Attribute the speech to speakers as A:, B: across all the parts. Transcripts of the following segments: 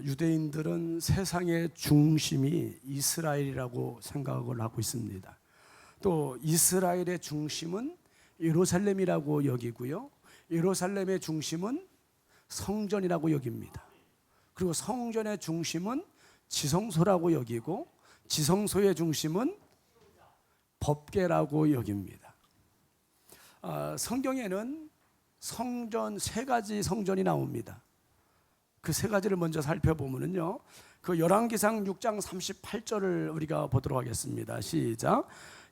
A: 유대인들은 세상의 중심이 이스라엘이라고 생각을 하고 있습니다. 또 이스라엘의 중심은 예루살렘이라고 여기고요, 예루살렘의 중심은 성전이라고 여깁니다. 그리고 성전의 중심은 지성소라고 여기고, 지성소의 중심은 법궤라고 여깁니다. 성경에는 성전, 세 가지 성전이 나옵니다. 그 세 가지를 먼저 살펴보면요, 그 열왕기상 6장 38절을 우리가 보도록 하겠습니다. 시작.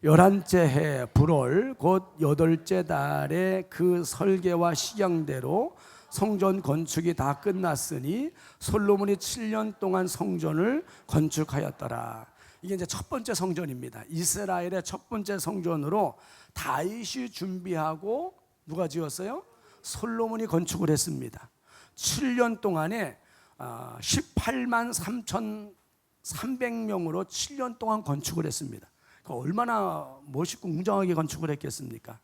A: 11째 해 불월 곧 8째 달에 그 설계와 식양대로 성전 건축이 다 끝났으니 솔로몬이 7년 동안 성전을 건축하였더라. 이게 이제 첫 번째 성전입니다. 이스라엘의 첫 번째 성전으로 다윗이 준비하고 누가 지었어요? 솔로몬이 건축을 했습니다. 7년 동안에 18만 3,300명으로 7년 동안 건축을 했습니다. 얼마나 멋있고 웅장하게 건축을 했겠습니까?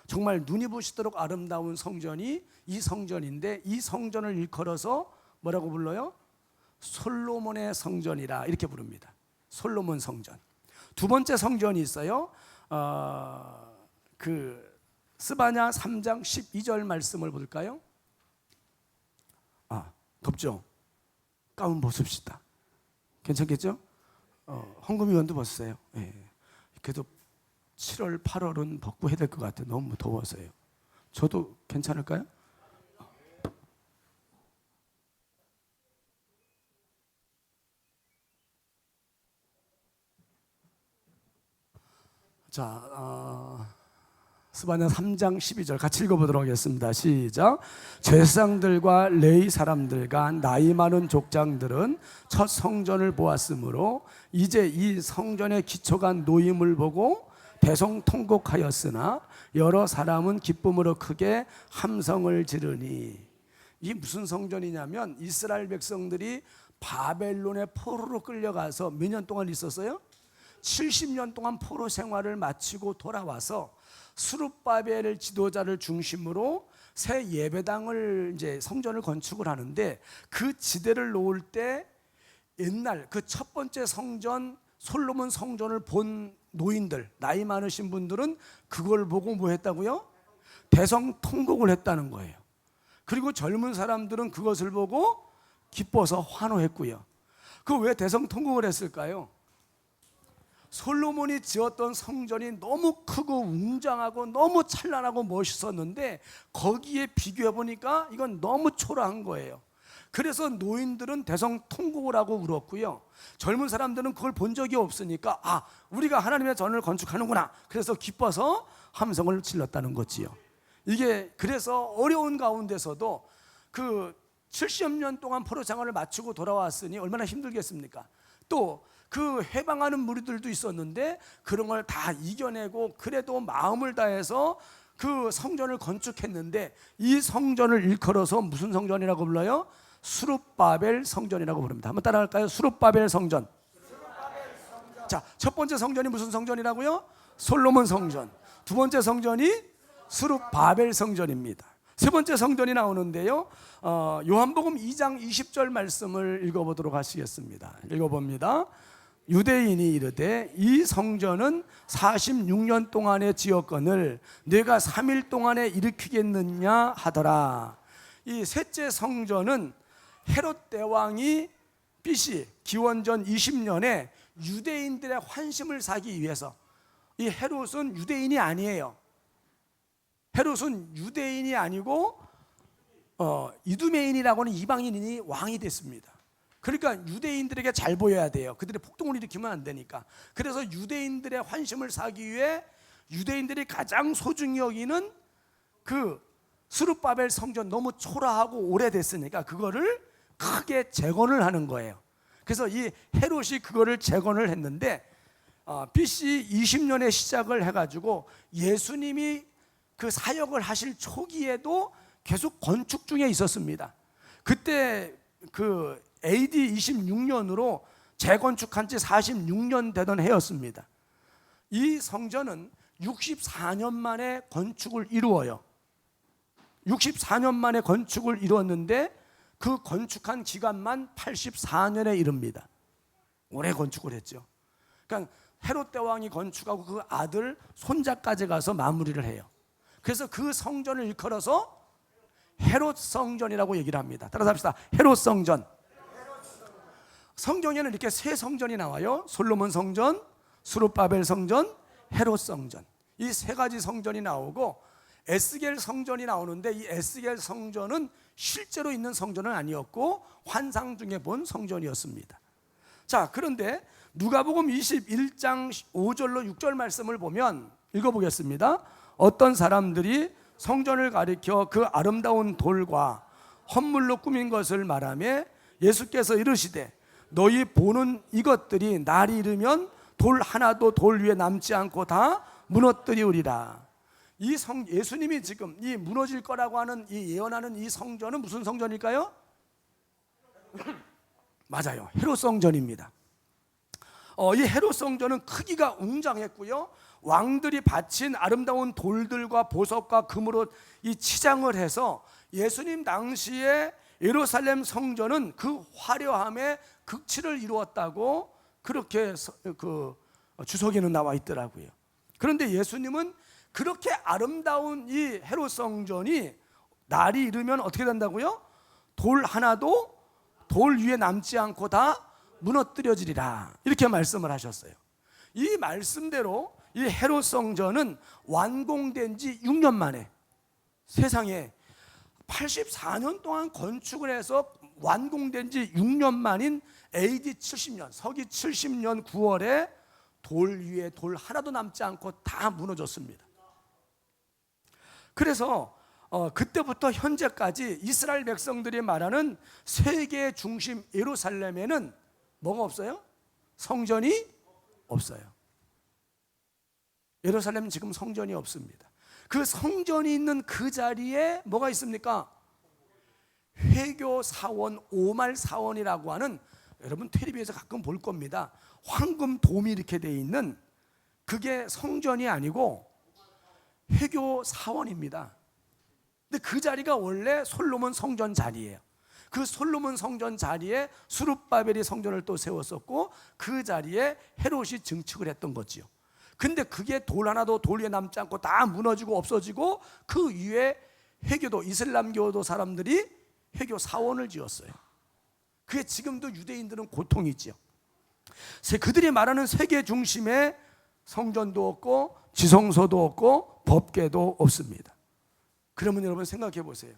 A: 정말 눈이 부시도록 아름다운 성전이 이 성전인데, 이 성전을 일컬어서 뭐라고 불러요? 솔로몬의 성전이라 이렇게 부릅니다. 솔로몬 성전. 두 번째 성전이 있어요. 그 스바냐 3장 12절 말씀을 볼까요? 덥죠? 가운 벗읍시다. 괜찮겠죠? 헌금위원도 벗으세요. 예. 그래도 7월, 8월은 벗고 해야 될 것 같아요. 너무 더워서요. 저도 괜찮을까요? 자, 스바냐 3장 12절 같이 읽어보도록 하겠습니다. 시작. 제사장들과 레위 사람들과 나이 많은 족장들은 첫 성전을 보았으므로 이제 이 성전의 기초가 놓임을 보고 대성통곡하였으나 여러 사람은 기쁨으로 크게 함성을 지르니. 이게 무슨 성전이냐면, 이스라엘 백성들이 바벨론의 포로로 끌려가서 몇 년 동안 있었어요? 70년 동안 포로 생활을 마치고 돌아와서 스룹바벨 지도자를 중심으로 새 예배당을, 이제 성전을 건축을 하는데, 그 지대를 놓을 때 옛날 그 첫 번째 성전 솔로몬 성전을 본 노인들, 나이 많으신 분들은 그걸 보고 뭐 했다고요? 대성통곡을 했다는 거예요. 그리고 젊은 사람들은 그것을 보고 기뻐서 환호했고요. 그 왜 대성통곡을 했을까요? 솔로몬이 지었던 성전이 너무 크고 웅장하고 너무 찬란하고 멋있었는데, 거기에 비교해 보니까 이건 너무 초라한 거예요. 그래서 노인들은 대성통곡을 하고 울었고요, 젊은 사람들은 그걸 본 적이 없으니까 우리가 하나님의 전을 건축하는구나, 그래서 기뻐서 함성을 질렀다는 거지요. 이게 그래서 어려운 가운데서도 그 70년 동안 포로 생활을 마치고 돌아왔으니 얼마나 힘들겠습니까? 또 그 해방하는 무리들도 있었는데 그런 걸 다 이겨내고 그래도 마음을 다해서 그 성전을 건축했는데, 이 성전을 일컬어서 무슨 성전이라고 불러요? 스룹바벨 성전이라고 부릅니다. 한번 따라할까요? 스룹바벨 성전. 자, 첫 번째 성전이 무슨 성전이라고요? 솔로몬 성전. 두 번째 성전이 스룹바벨 성전입니다. 세 번째 성전이 나오는데요, 요한복음 2장 20절 말씀을 읽어보도록 하시겠습니다. 읽어봅니다. 유대인이 이르되 이 성전은 46년 동안에 지었거늘 네가 3일 동안에 일으키겠느냐 하더라. 이 셋째 성전은 헤롯 대왕이 BC 기원전 20년에 유대인들의 환심을 사기 위해서, 이 헤롯은 유대인이 아니에요. 헤롯은 유대인이 아니고 이두메인이라고는 이방인이 왕이 됐습니다. 그러니까 유대인들에게 잘 보여야 돼요. 그들의 폭동을 일으키면 안 되니까. 그래서 유대인들의 환심을 사기 위해 유대인들이 가장 소중히 여기는 그 스룹바벨 성전, 너무 초라하고 오래됐으니까 그거를 크게 재건을 하는 거예요. 그래서 이 헤롯이 그거를 재건을 했는데, BC 20년에 시작을 해가지고 예수님이 그 사역을 하실 초기에도 계속 건축 중에 있었습니다. 그때 그 AD 26년으로 재건축한 지 46년 되던 해였습니다. 이 성전은 64년 만에 건축을 이루어요. 64년 만에 건축을 이루었는데 그 건축한 기간만 84년에 이릅니다. 오래 건축을 했죠. 그러니까 헤롯 대왕이 건축하고 그 아들 손자까지 가서 마무리를 해요. 그래서 그 성전을 일컬어서 헤롯 성전이라고 얘기를 합니다. 따라서 합시다. 헤롯 성전. 성경에는 이렇게 세 성전이 나와요. 솔로몬 성전, 스룹바벨 성전, 헤롯 성전. 이 세 가지 성전이 나오고 에스겔 성전이 나오는데, 이 에스겔 성전은 실제로 있는 성전은 아니었고 환상 중에 본 성전이었습니다. 자, 그런데 누가복음 21장 5절로 6절 말씀을 보면 읽어보겠습니다. 어떤 사람들이 성전을 가리켜 그 아름다운 돌과 헌물로 꾸민 것을 말하며 예수께서 이르시되 너희 보는 이것들이 날이 이르면 돌 하나도 돌 위에 남지 않고 다 무너뜨리우리라. 예수님이 지금 이 무너질 거라고 하는 이 예언하는 이 성전은 무슨 성전일까요? 맞아요. 헤롯 성전입니다. 이 헤롯 성전은 크기가 웅장했고요. 왕들이 바친 아름다운 돌들과 보석과 금으로 이 치장을 해서 예수님 당시에 예루살렘 성전은 그 화려함에 극치를 이루었다고 그렇게 주석에는 나와 있더라고요. 그런데 예수님은 그렇게 아름다운 이 헤롯 성전이 날이 이르면 어떻게 된다고요? 돌 하나도 돌 위에 남지 않고 다 무너뜨려지리라, 이렇게 말씀을 하셨어요. 이 말씀대로 이 헤롯 성전은 완공된 지 6년 만에, 세상에 84년 동안 건축을 해서 완공된 지 6년 만인 AD 70년, 서기 70년 9월에 돌 위에 돌 하나도 남지 않고 다 무너졌습니다. 그래서 그때부터 현재까지 이스라엘 백성들이 말하는 세계의 중심 예루살렘에는 뭐가 없어요? 성전이 없어요. 예루살렘은 지금 성전이 없습니다. 그 성전이 있는 그 자리에 뭐가 있습니까? 회교 사원, 오말 사원이라고 하는, 여러분 텔레비에서 가끔 볼 겁니다. 황금 돔이 이렇게 돼 있는, 그게 성전이 아니고 회교 사원입니다. 근데 그 자리가 원래 솔로몬 성전 자리예요. 그 솔로몬 성전 자리에 스룹바벨이 성전을 또 세웠었고 그 자리에 헤롯이 증축을 했던 거지요. 근데 그게 돌 하나도 돌 위에 남지 않고 다 무너지고 없어지고 그 위에 회교도, 이슬람교도 사람들이 회교 사원을 지었어요. 그게 지금도 유대인들은 고통이지요. 그들이 말하는 세계 중심에 성전도 없고 지성소도 없고 법궤도 없습니다. 그러면 여러분 생각해 보세요.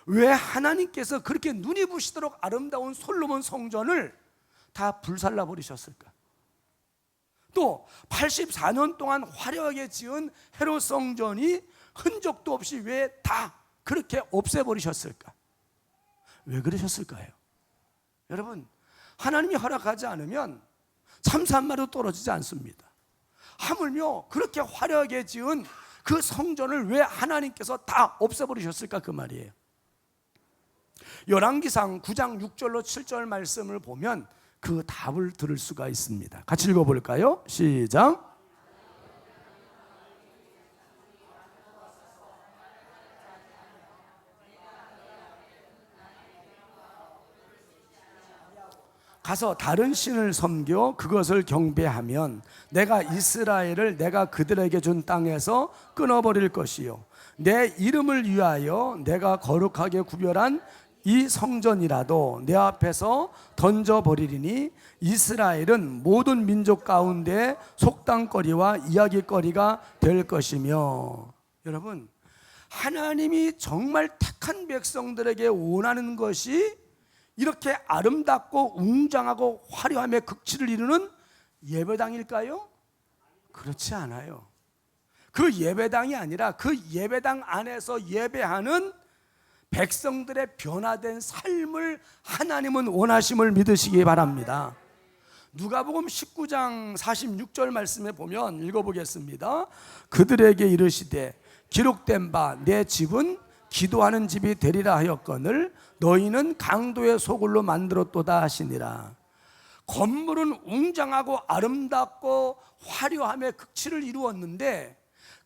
A: 왜 하나님께서 그렇게 눈이 부시도록 아름다운 솔로몬 성전을 다 불살라 버리셨을까? 또 84년 동안 화려하게 지은 헤롯 성전이 흔적도 없이 왜 다 그렇게 없애버리셨을까? 왜 그러셨을까요? 여러분, 하나님이 허락하지 않으면 참사한마리도 떨어지지 않습니다. 하물며 그렇게 화려하게 지은 그 성전을 왜 하나님께서 다 없애버리셨을까, 그 말이에요. 열왕기상 9장 6절로 7절 말씀을 보면 그 답을 들을 수가 있습니다. 같이 읽어볼까요? 시작. 가서 다른 신을 섬겨 그것을 경배하면 내가 이스라엘을 내가 그들에게 준 땅에서 끊어버릴 것이요 내 이름을 위하여 내가 거룩하게 구별한 이 성전이라도 내 앞에서 던져버리리니 이스라엘은 모든 민족 가운데 속담거리와 이야기거리가 될 것이며. 여러분, 하나님이 정말 택한 백성들에게 원하는 것이 이렇게 아름답고 웅장하고 화려함의 극치를 이루는 예배당일까요? 그렇지 않아요. 그 예배당이 아니라 그 예배당 안에서 예배하는 백성들의 변화된 삶을 하나님은 원하심을 믿으시기 바랍니다. 누가복음 19장 46절 말씀에 보면 읽어보겠습니다. 그들에게 이르시되 기록된 바 내 집은 기도하는 집이 되리라 하였거늘 너희는 강도의 소굴로 만들었도다 하시니라. 건물은 웅장하고 아름답고 화려함의 극치를 이루었는데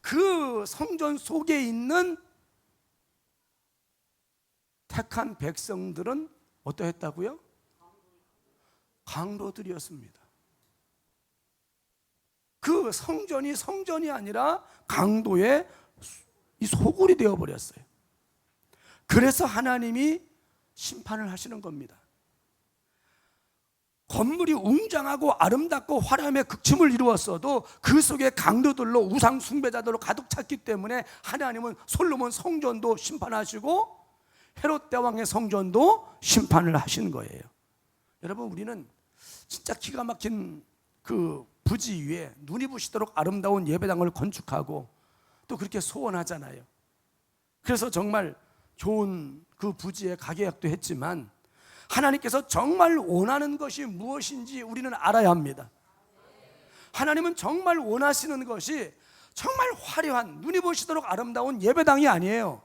A: 그 성전 속에 있는 택한 백성들은 어떠했다고요? 강도들이었습니다. 그 성전이 성전이 아니라 강도의 이 소굴이 되어버렸어요. 그래서 하나님이 심판을 하시는 겁니다. 건물이 웅장하고 아름답고 화려함의 극침을 이루었어도 그 속에 강도들로 우상 숭배자들로 가득 찼기 때문에 하나님은 솔로몬 성전도 심판하시고 헤롯 대왕의 성전도 심판을 하시는 거예요. 여러분, 우리는 진짜 기가 막힌 그 부지 위에 눈이 부시도록 아름다운 예배당을 건축하고 또 그렇게 소원하잖아요. 그래서 정말 좋은 그 부지에 가계약도 했지만 하나님께서 정말 원하는 것이 무엇인지 우리는 알아야 합니다. 하나님은 정말 원하시는 것이 정말 화려한 눈이 부시도록 아름다운 예배당이 아니에요.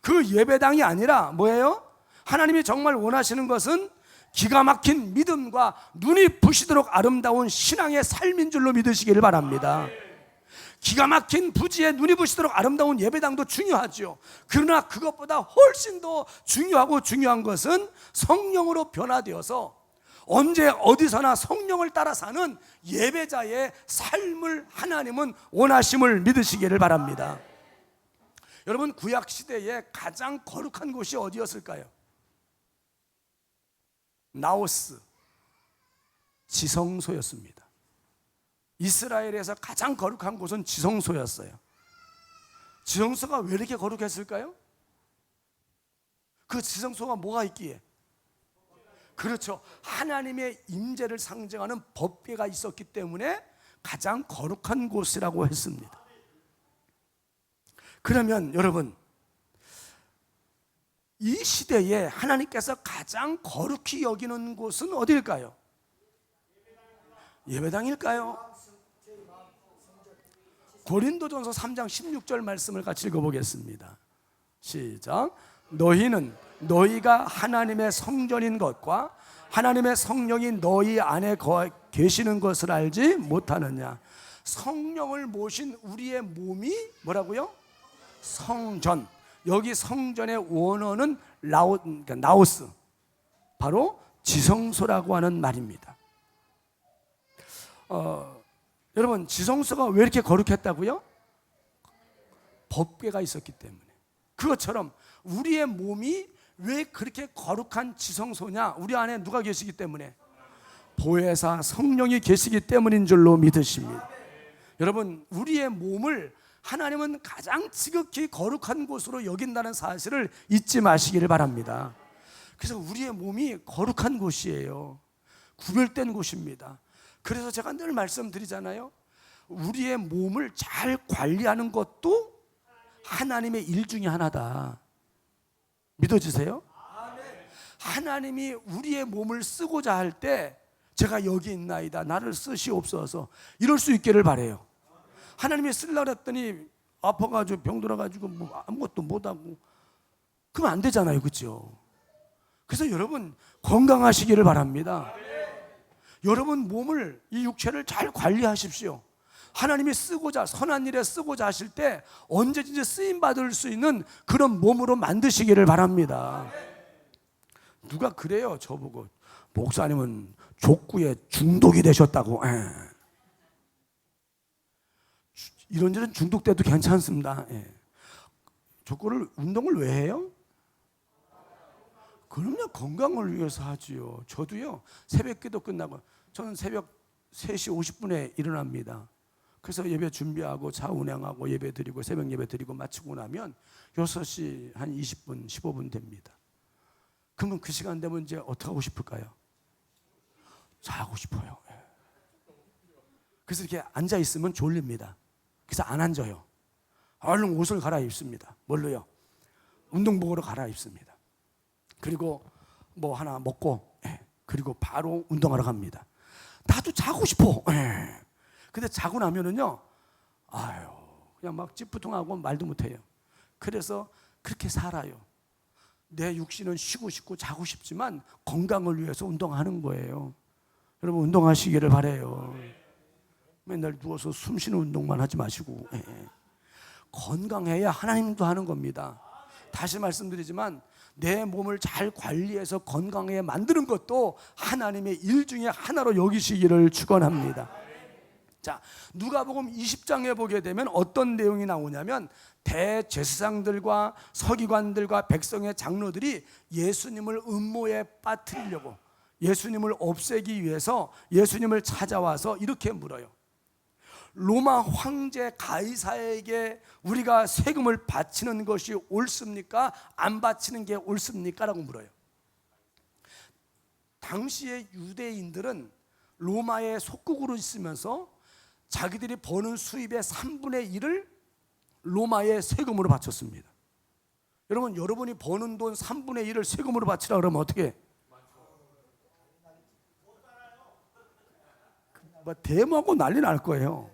A: 그 예배당이 아니라 뭐예요? 하나님이 정말 원하시는 것은 기가 막힌 믿음과 눈이 부시도록 아름다운 신앙의 삶인 줄로 믿으시기를 바랍니다. 기가 막힌 부지에 눈이 부시도록 아름다운 예배당도 중요하죠. 그러나 그것보다 훨씬 더 중요하고 중요한 것은 성령으로 변화되어서 언제 어디서나 성령을 따라 사는 예배자의 삶을 하나님은 원하심을 믿으시기를 바랍니다. 여러분, 구약시대에 가장 거룩한 곳이 어디였을까요? 나오스, 지성소였습니다. 이스라엘에서 가장 거룩한 곳은 지성소였어요. 지성소가 왜 이렇게 거룩했을까요? 그 지성소가 뭐가 있기에? 그렇죠, 하나님의 임재를 상징하는 법궤가 있었기 때문에 가장 거룩한 곳이라고 했습니다. 그러면 여러분, 이 시대에 하나님께서 가장 거룩히 여기는 곳은 어디일까요? 예배당일까요? 고린도전서 3장 16절 말씀을 같이 읽어보겠습니다. 시작. 너희는 너희가 하나님의 성전인 것과 하나님의 성령이 너희 안에 계시는 것을 알지 못하느냐. 성령을 모신 우리의 몸이 뭐라고요? 성전. 여기 성전의 원어는 나오스, 바로 지성소라고 하는 말입니다. 여러분, 지성소가 왜 이렇게 거룩했다고요? 법궤가 있었기 때문에. 그것처럼 우리의 몸이 왜 그렇게 거룩한 지성소냐? 우리 안에 누가 계시기 때문에? 보혜사 성령이 계시기 때문인 줄로 믿으십니다. 여러분, 우리의 몸을 하나님은 가장 지극히 거룩한 곳으로 여긴다는 사실을 잊지 마시기를 바랍니다. 그래서 우리의 몸이 거룩한 곳이에요. 구별된 곳입니다. 그래서 제가 늘 말씀드리잖아요. 우리의 몸을 잘 관리하는 것도 하나님의 일 중에 하나다. 믿어지세요? 하나님이 우리의 몸을 쓰고자 할 때 제가 여기 있나이다, 나를 쓰시옵소서, 이럴 수 있기를 바라요. 하나님이 쓰려고 했더니 아파가지고 병들어가지고 뭐 아무것도 못하고 그러면 안 되잖아요, 그렇죠? 그래서 여러분, 건강하시기를 바랍니다. 여러분 몸을, 이 육체를 잘 관리하십시오. 하나님이 쓰고자, 선한 일에 쓰고자 하실 때 언제든지 쓰임받을 수 있는 그런 몸으로 만드시기를 바랍니다. 누가 그래요, 저보고. 목사님은 족구에 중독이 되셨다고. 이런저런 중독돼도 괜찮습니다. 족구를, 운동을 왜 해요? 그럼요, 건강을 위해서 하지요. 저도요, 새벽 기도 끝나고, 저는 새벽 3시 50분에 일어납니다. 그래서 예배 준비하고 차 운행하고 예배 드리고 새벽 예배 드리고 마치고 나면 6시 한 20분 15분 됩니다. 그러면 그 시간 되면 이제 어떻게 하고 싶을까요? 자고 싶어요. 그래서 이렇게 앉아 있으면 졸립니다. 그래서 안 앉아요. 얼른 옷을 갈아입습니다. 뭘로요? 운동복으로 갈아입습니다. 그리고 뭐 하나 먹고, 그리고 바로 운동하러 갑니다. 나도 자고 싶어. 근데 자고 나면은요, 아유, 그냥 막 찌뿌둥하고 말도 못해요. 그래서 그렇게 살아요. 내 육신은 쉬고 싶고 자고 싶지만 건강을 위해서 운동하는 거예요. 여러분, 운동하시기를 바라요. 맨날 누워서 숨 쉬는 운동만 하지 마시고, 건강해야 하나님도 하는 겁니다. 다시 말씀드리지만 내 몸을 잘 관리해서 건강하게 만드는 것도 하나님의 일 중에 하나로 여기시기를 축원합니다. 자, 누가복음 20장에 보게 되면 어떤 내용이 나오냐면 대제사장들과 서기관들과 백성의 장로들이 예수님을 음모에 빠뜨리려고, 예수님을 없애기 위해서 예수님을 찾아와서 이렇게 물어요. 로마 황제 가이사에게 우리가 세금을 바치는 것이 옳습니까? 안 바치는 게 옳습니까? 라고 물어요. 당시의 유대인들은 로마의 속국으로 있으면서 자기들이 버는 수입의 3분의 1을 로마의 세금으로 바쳤습니다. 여러분, 여러분이 버는 돈 3분의 1을 세금으로 바치라 그러면 어떻게 해? 대모하고 난리 날 거예요.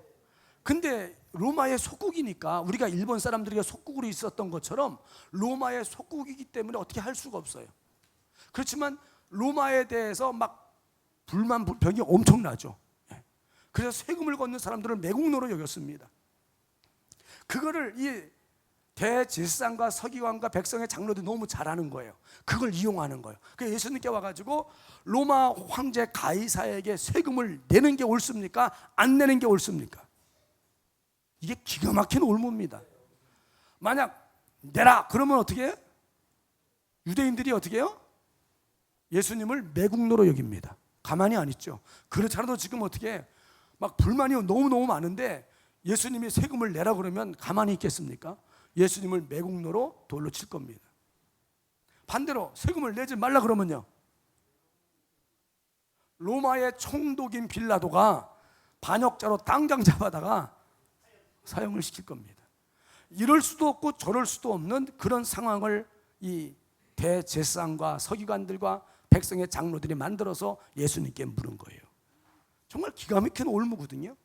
A: 근데 로마의 속국이니까, 우리가 일본 사람들이 속국으로 있었던 것처럼 로마의 속국이기 때문에 어떻게 할 수가 없어요. 그렇지만 로마에 대해서 막 불만 불평이 엄청나죠. 그래서 세금을 걷는 사람들을 매국노로 여겼습니다. 그거를 이 대제사장과 서기관과 백성의 장로들이 너무 잘하는 거예요. 그걸 이용하는 거예요. 그래서 예수님께 와가지고 로마 황제 가이사에게 세금을 내는 게 옳습니까? 안 내는 게 옳습니까? 이게 기가 막힌 올무입니다. 만약 내라 그러면 어떻게 해요? 유대인들이 어떻게 해요? 예수님을 매국노로 여깁니다. 가만히 안 있죠. 그렇지 않아도 지금 어떻게 해? 막 불만이 너무너무 많은데 예수님이 세금을 내라 그러면 가만히 있겠습니까? 예수님을 매국노로 돌로 칠 겁니다. 반대로 세금을 내지 말라 그러면요, 로마의 총독인 빌라도가 반역자로 당장 잡아다가 사형을 시킬 겁니다. 이럴 수도 없고 저럴 수도 없는 그런 상황을 이 대제사장과 서기관들과 백성의 장로들이 만들어서 예수님께 물은 거예요. 정말 기가 막힌 올무거든요.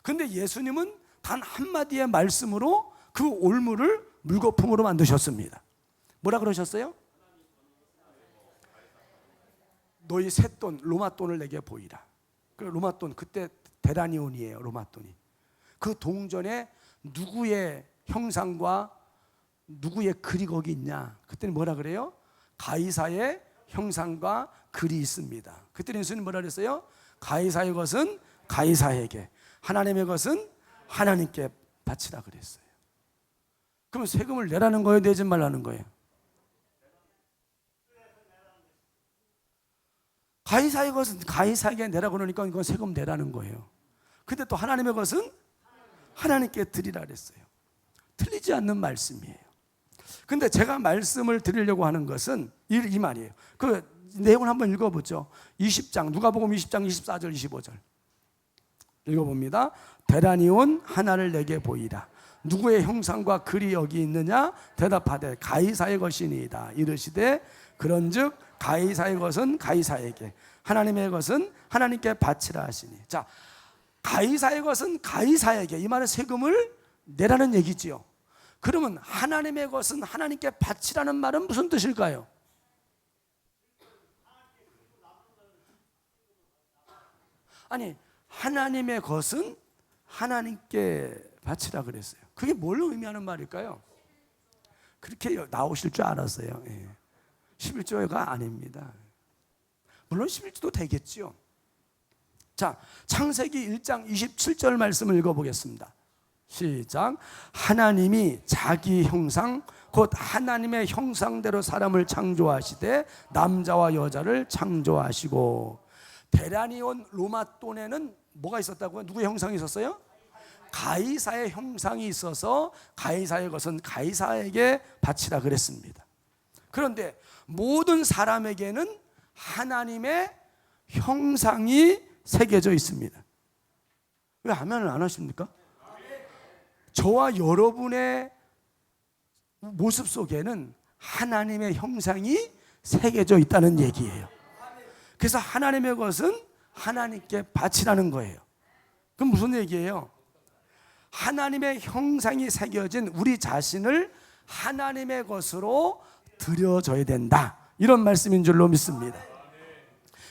A: 근데 예수님은 단 한마디의 말씀으로 그 올무를 물거품으로 만드셨습니다. 뭐라 그러셨어요? 너희 쇳돈 로마 돈을 내게 보이라. 그 로마 돈, 그때 데나니온이에요. 로마 돈이. 그 동전에 누구의 형상과 누구의 글이 거기 있냐? 그때는 뭐라 그래요? 가이사의 형상과 글이 있습니다. 그때는 예수님 뭐라 그랬어요? 가이사의 것은 가이사에게, 하나님의 것은 하나님께 바치라 그랬어요. 그러면 세금을 내라는 거예요? 내지 말라는 거예요? 가이사의 것은 가이사에게 내라 그러니까 이건 세금 내라는 거예요. 근데 또 하나님의 것은 하나님께 드리라 그랬어요. 틀리지 않는 말씀이에요. 근데 제가 말씀을 드리려고 하는 것은 이 말이에요. 그 내용을 한번 읽어보죠. 20장, 누가복음 20장 24절 25절 읽어봅니다. 데나니온 하나를 내게 보이라. 누구의 형상과 글이 여기 있느냐? 대답하되 가이사의 것이니이다. 이르시되 그런즉 가이사의 것은 가이사에게, 하나님의 것은 하나님께 바치라 하시니. 자, 가이사의 것은 가이사에게, 이 말은 세금을 내라는 얘기지요. 그러면 하나님의 것은 하나님께 바치라는 말은 무슨 뜻일까요? 아니, 하나님의 것은 하나님께 바치라 그랬어요. 그게 뭘 의미하는 말일까요? 그렇게 나오실 줄 알았어요. 11조가 아닙니다. 물론 11조도 되겠지요. 자, 창세기 1장 27절 말씀을 읽어보겠습니다. 시작. 하나님이 자기 형상 곧 하나님의 형상대로 사람을 창조하시되 남자와 여자를 창조하시고. 데나니온 로마 돈에는 뭐가 있었다고요? 누구의 형상이 있었어요? 가이사의 형상이 있어서 가이사의 것은 가이사에게 바치라 그랬습니다. 그런데 모든 사람에게는 하나님의 형상이 새겨져 있습니다. 왜 아멘을 안 하십니까? 저와 여러분의 모습 속에는 하나님의 형상이 새겨져 있다는 얘기예요. 그래서 하나님의 것은 하나님께 바치라는 거예요. 그럼 무슨 얘기예요? 하나님의 형상이 새겨진 우리 자신을 하나님의 것으로 드려줘야 된다, 이런 말씀인 줄로 믿습니다.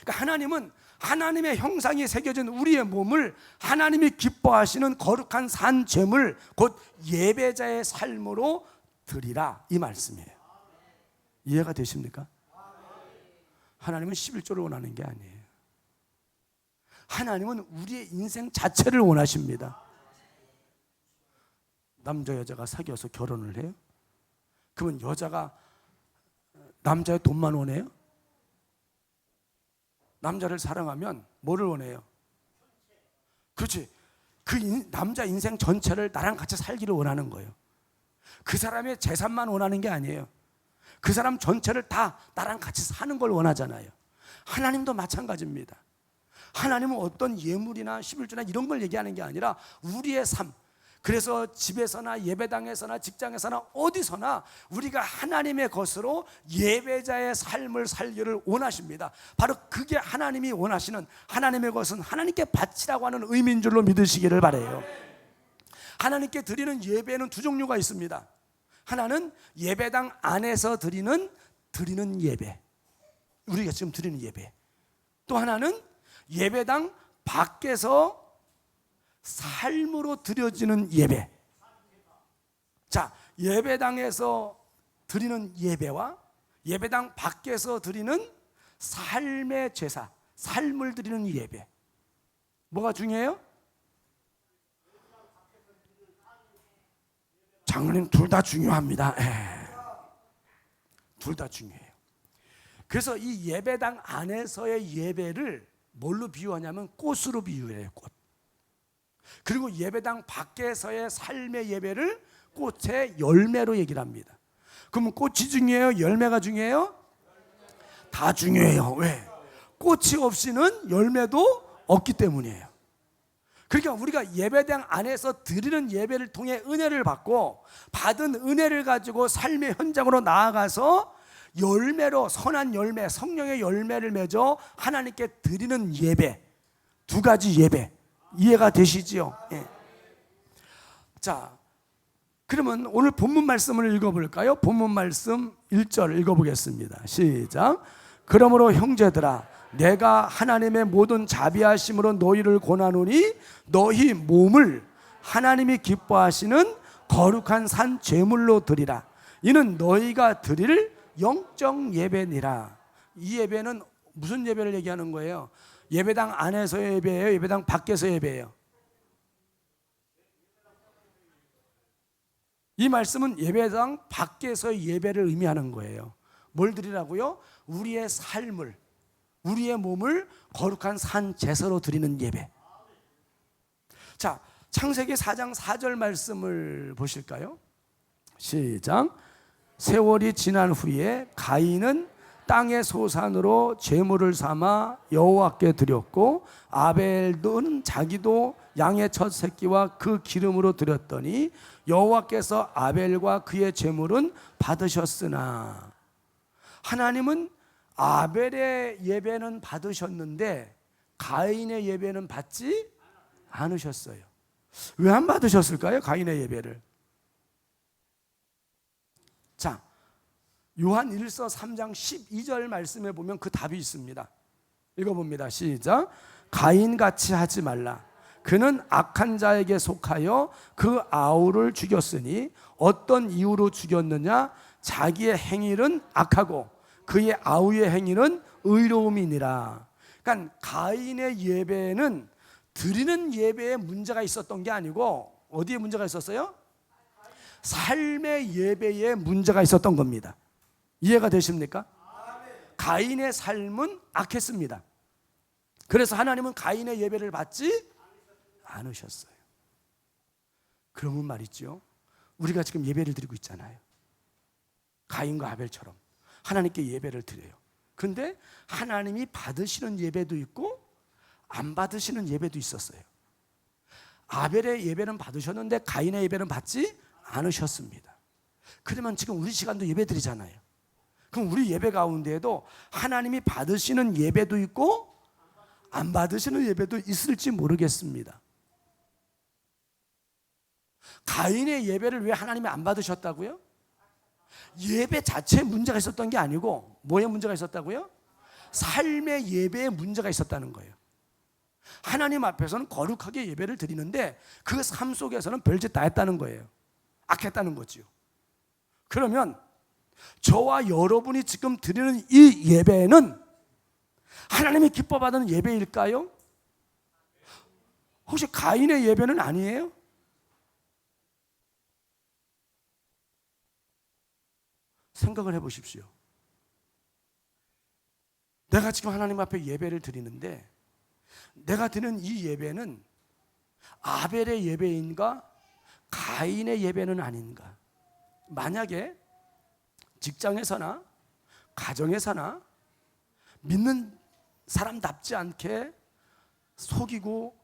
A: 그러니까 하나님은 하나님의 형상이 새겨진 우리의 몸을 하나님이 기뻐하시는 거룩한 산 제물, 곧 예배자의 삶으로 드리라, 이 말씀이에요. 이해가 되십니까? 하나님은 11조를 원하는 게 아니에요. 하나님은 우리의 인생 자체를 원하십니다. 남자 여자가 사귀어서 결혼을 해요? 그러면 여자가 남자의 돈만 원해요? 남자를 사랑하면 뭐를 원해요? 그렇지. 남자 인생 전체를 나랑 같이 살기를 원하는 거예요. 그 사람의 재산만 원하는 게 아니에요. 그 사람 전체를 다 나랑 같이 사는 걸 원하잖아요. 하나님도 마찬가지입니다. 하나님은 어떤 예물이나 11조나 이런 걸 얘기하는 게 아니라 우리의 삶, 그래서 집에서나 예배당에서나 직장에서나 어디서나 우리가 하나님의 것으로 예배자의 삶을 살기를 원하십니다. 바로 그게 하나님이 원하시는, 하나님의 것은 하나님께 바치라고 하는 의미인 줄로 믿으시기를 바라요. 하나님께 드리는 예배는 두 종류가 있습니다. 하나는 예배당 안에서 드리는 예배, 우리가 지금 드리는 예배. 또 하나는 예배당 밖에서 삶으로 드려지는 예배. 자, 예배당에서 드리는 예배와 예배당 밖에서 드리는 삶의 제사, 삶을 드리는 예배, 뭐가 중요해요? 장로님, 둘 다 중요합니다. 둘 다 중요해요. 그래서 이 예배당 안에서의 예배를 뭘로 비유하냐면 꽃으로 비유해요. 꽃. 그리고 예배당 밖에서의 삶의 예배를 꽃의 열매로 얘기를 합니다. 그러면 꽃이 중요해요? 열매가 중요해요? 다 중요해요. 왜? 꽃이 없이는 열매도 없기 때문이에요. 그러니까 우리가 예배당 안에서 드리는 예배를 통해 은혜를 받고, 받은 은혜를 가지고 삶의 현장으로 나아가서 열매로, 선한 열매, 성령의 열매를 맺어 하나님께 드리는 예배, 두 가지 예배, 이해가 되시지요? 예. 자, 그러면 오늘 본문 말씀을 읽어볼까요? 본문 말씀 1절 읽어보겠습니다. 시작. 그러므로 형제들아, 내가 하나님의 모든 자비하심으로 너희를 권하노니 너희 몸을 하나님이 기뻐하시는 거룩한 산 제물로 드리라. 이는 너희가 드릴 영적 예배니라. 이 예배는 무슨 예배를 얘기하는 거예요? 예배당 안에서의 예배예요? 예배당 밖에서의 예배예요? 이 말씀은 예배당 밖에서의 예배를 의미하는 거예요. 뭘 드리라고요? 우리의 삶을, 우리의 몸을 거룩한 산 제사로 드리는 예배. 자, 창세기 4장 4절 말씀을 보실까요? 시작. 세월이 지난 후에 가인은 땅의 소산으로 제물을 삼아 여호와께 드렸고, 아벨은 자기도 양의 첫 새끼와 그 기름으로 드렸더니 여호와께서 아벨과 그의 제물은 받으셨으나. 하나님은 아벨의 예배는 받으셨는데 가인의 예배는 받지 않으셨어요. 왜 안 받으셨을까요? 가인의 예배를. 자, 요한 1서 3장 12절 말씀에 보면 그 답이 있습니다. 읽어봅니다. 시작. 가인같이 하지 말라. 그는 악한 자에게 속하여 그 아우를 죽였으니 어떤 이유로 죽였느냐? 자기의 행위는 악하고 그의 아우의 행위는 의로움이니라. 그러니까 가인의 예배는 드리는 예배에 문제가 있었던 게 아니고 어디에 문제가 있었어요? 삶의 예배에 문제가 있었던 겁니다. 이해가 되십니까? 가인의 삶은 악했습니다. 그래서 하나님은 가인의 예배를 받지 않으셨어요. 그러면 말이죠, 우리가 지금 예배를 드리고 있잖아요. 가인과 아벨처럼 하나님께 예배를 드려요. 근데 하나님이 받으시는 예배도 있고 안 받으시는 예배도 있었어요. 아벨의 예배는 받으셨는데 가인의 예배는 받지 않으셨습니다. 그러면 지금 우리 시간도 예배 드리잖아요. 그럼 우리 예배 가운데에도 하나님이 받으시는 예배도 있고 안 받으시는 예배도 있을지 모르겠습니다. 가인의 예배를 왜 하나님이 안 받으셨다고요? 예배 자체에 문제가 있었던 게 아니고 뭐에 문제가 있었다고요? 삶의 예배에 문제가 있었다는 거예요. 하나님 앞에서는 거룩하게 예배를 드리는데 그 삶 속에서는 별짓 다 했다는 거예요. 악했다는 거지요. 그러면 저와 여러분이 지금 드리는 이 예배는 하나님이 기뻐받는 예배일까요? 혹시 가인의 예배는 아니에요? 생각을 해보십시오. 내가 지금 하나님 앞에 예배를 드리는데 내가 드리는 이 예배는 아벨의 예배인가 가인의 예배는 아닌가? 만약에 직장에서나 가정에서나 믿는 사람답지 않게 속이고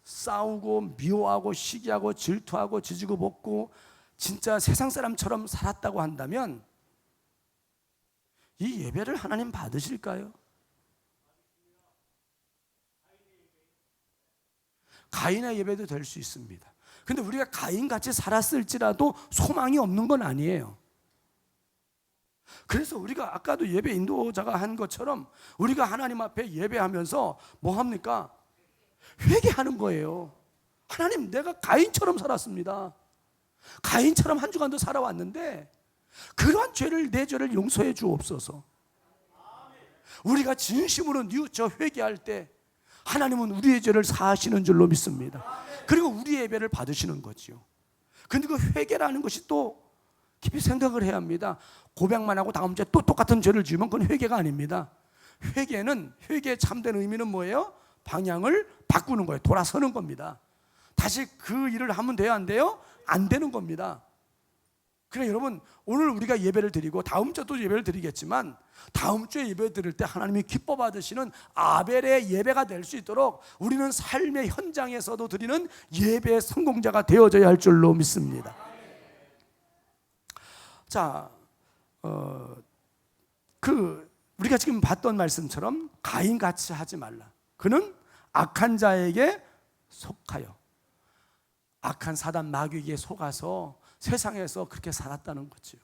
A: 싸우고 미워하고 시기하고 질투하고 지지고 볶고 진짜 세상 사람처럼 살았다고 한다면 이 예배를 하나님 받으실까요? 가인의 예배도 될 수 있습니다. 근데 우리가 가인같이 살았을지라도 소망이 없는 건 아니에요. 그래서 우리가 아까도 예배 인도자가 한 것처럼 우리가 하나님 앞에 예배하면서 뭐 합니까? 회개하는 거예요. 하나님, 내가 가인처럼 살았습니다. 가인처럼 한 주간도 살아왔는데 그러한 죄를, 내 죄를 용서해 주옵소서. 우리가 진심으로 뉘우쳐 회개할 때 하나님은 우리의 죄를 사하시는 줄로 믿습니다. 그리고 우리의 예배를 받으시는 거죠. 근데 그 회개라는 것이 또 깊이 생각을 해야 합니다. 고백만 하고 다음 주에 또 똑같은 죄를 지으면 그건 회개가 아닙니다. 회개의 참된 의미는 뭐예요? 방향을 바꾸는 거예요. 돌아서는 겁니다. 다시 그 일을 하면 돼요, 안 돼요? 안 되는 겁니다. 그러니까 여러분, 오늘 우리가 예배를 드리고 다음 주에 또 예배를 드리겠지만 다음 주에 예배 드릴 때 하나님이 기뻐 받으시는 아벨의 예배가 될 수 있도록 우리는 삶의 현장에서도 드리는 예배의 성공자가 되어져야 할 줄로 믿습니다. 자, 우리가 지금 봤던 말씀처럼 가인같이 하지 말라. 그는 악한 자에게 속하여 악한 사단 마귀에게 속아서 세상에서 그렇게 살았다는 거죠.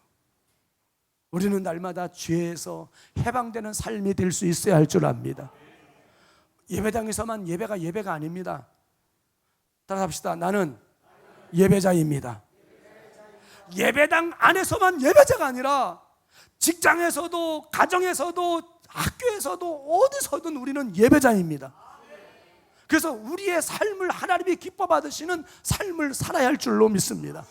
A: 우리는 날마다 죄에서 해방되는 삶이 될 수 있어야 할 줄 압니다. 예배당에서만 예배가 아닙니다. 따라합시다. 나는 예배자입니다. 예배당 안에서만 예배자가 아니라 직장에서도 가정에서도 학교에서도 어디서든 우리는 예배자입니다. 그래서 우리의 삶을 하나님이 기뻐 받으시는 삶을 살아야 할 줄로 믿습니다.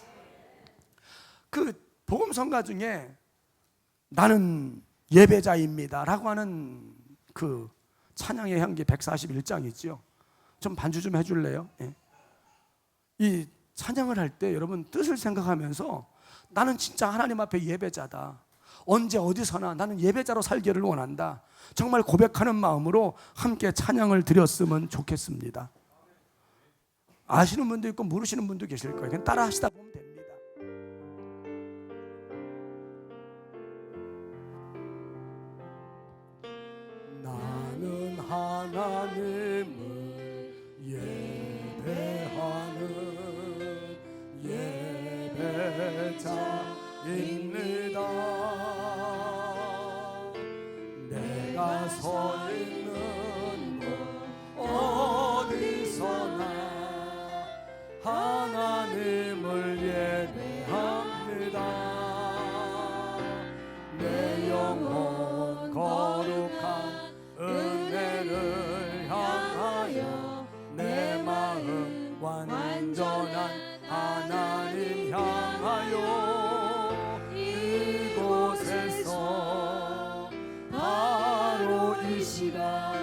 A: 그 복음성가 중에 나는 예배자입니다 라고 하는 그 찬양의 향기 141장 있죠. 좀 반주 좀 해줄래요? 예. 이 찬양을 할 때 여러분 뜻을 생각하면서 나는 진짜 하나님 앞에 예배자다, 언제 어디서나 나는 예배자로 살기를 원한다, 정말 고백하는 마음으로 함께 찬양을 드렸으면 좋겠습니다. 아시는 분도 있고 모르시는 분도 계실 거예요. 그냥 따라 하시다 보면 됩니다. 나는 하나님을 예배하는 예배자입니다. 내가 서 있는 곳 어디서나 하나님을 예배합니다. 내 영혼 거룩한 은혜를 향하여 내 마음 완전한 하나님 향하여 이곳에서 바로 이 시간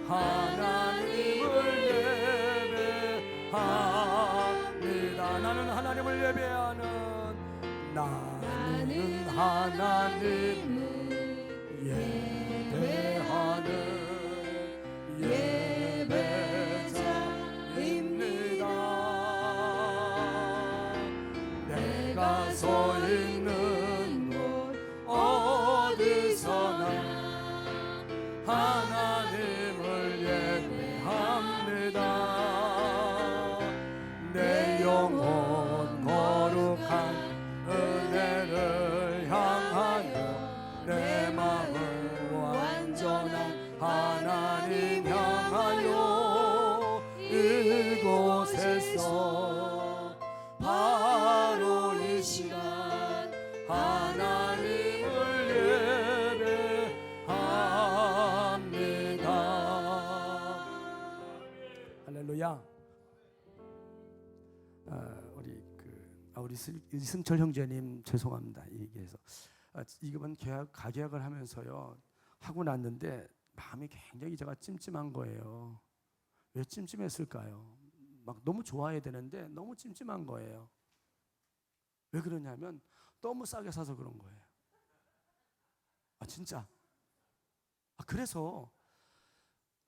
A: 하나님을 예배합니다. 나는 하나님을 예배하는 나는 하나님을 예배하는 예배자입니다. 내가 서 있는 곳 어디서나 하나님을 예배합니다. 내 영혼 거룩한 은혜를 향하여 내 마음을 완전한 하나님 향하여 이곳에서 바로 이 시간 하나님을 할렐루야. 우리 이승철 형제님 죄송합니다. 얘기해서 이번 가계약을 하면서요 하고 났는데 마음이 굉장히 제가 찜찜한 거예요. 왜 찜찜했을까요? 막 너무 좋아야 되는데 너무 찜찜한 거예요. 왜 그러냐면 너무 싸게 사서 그런 거예요. 진짜. 그래서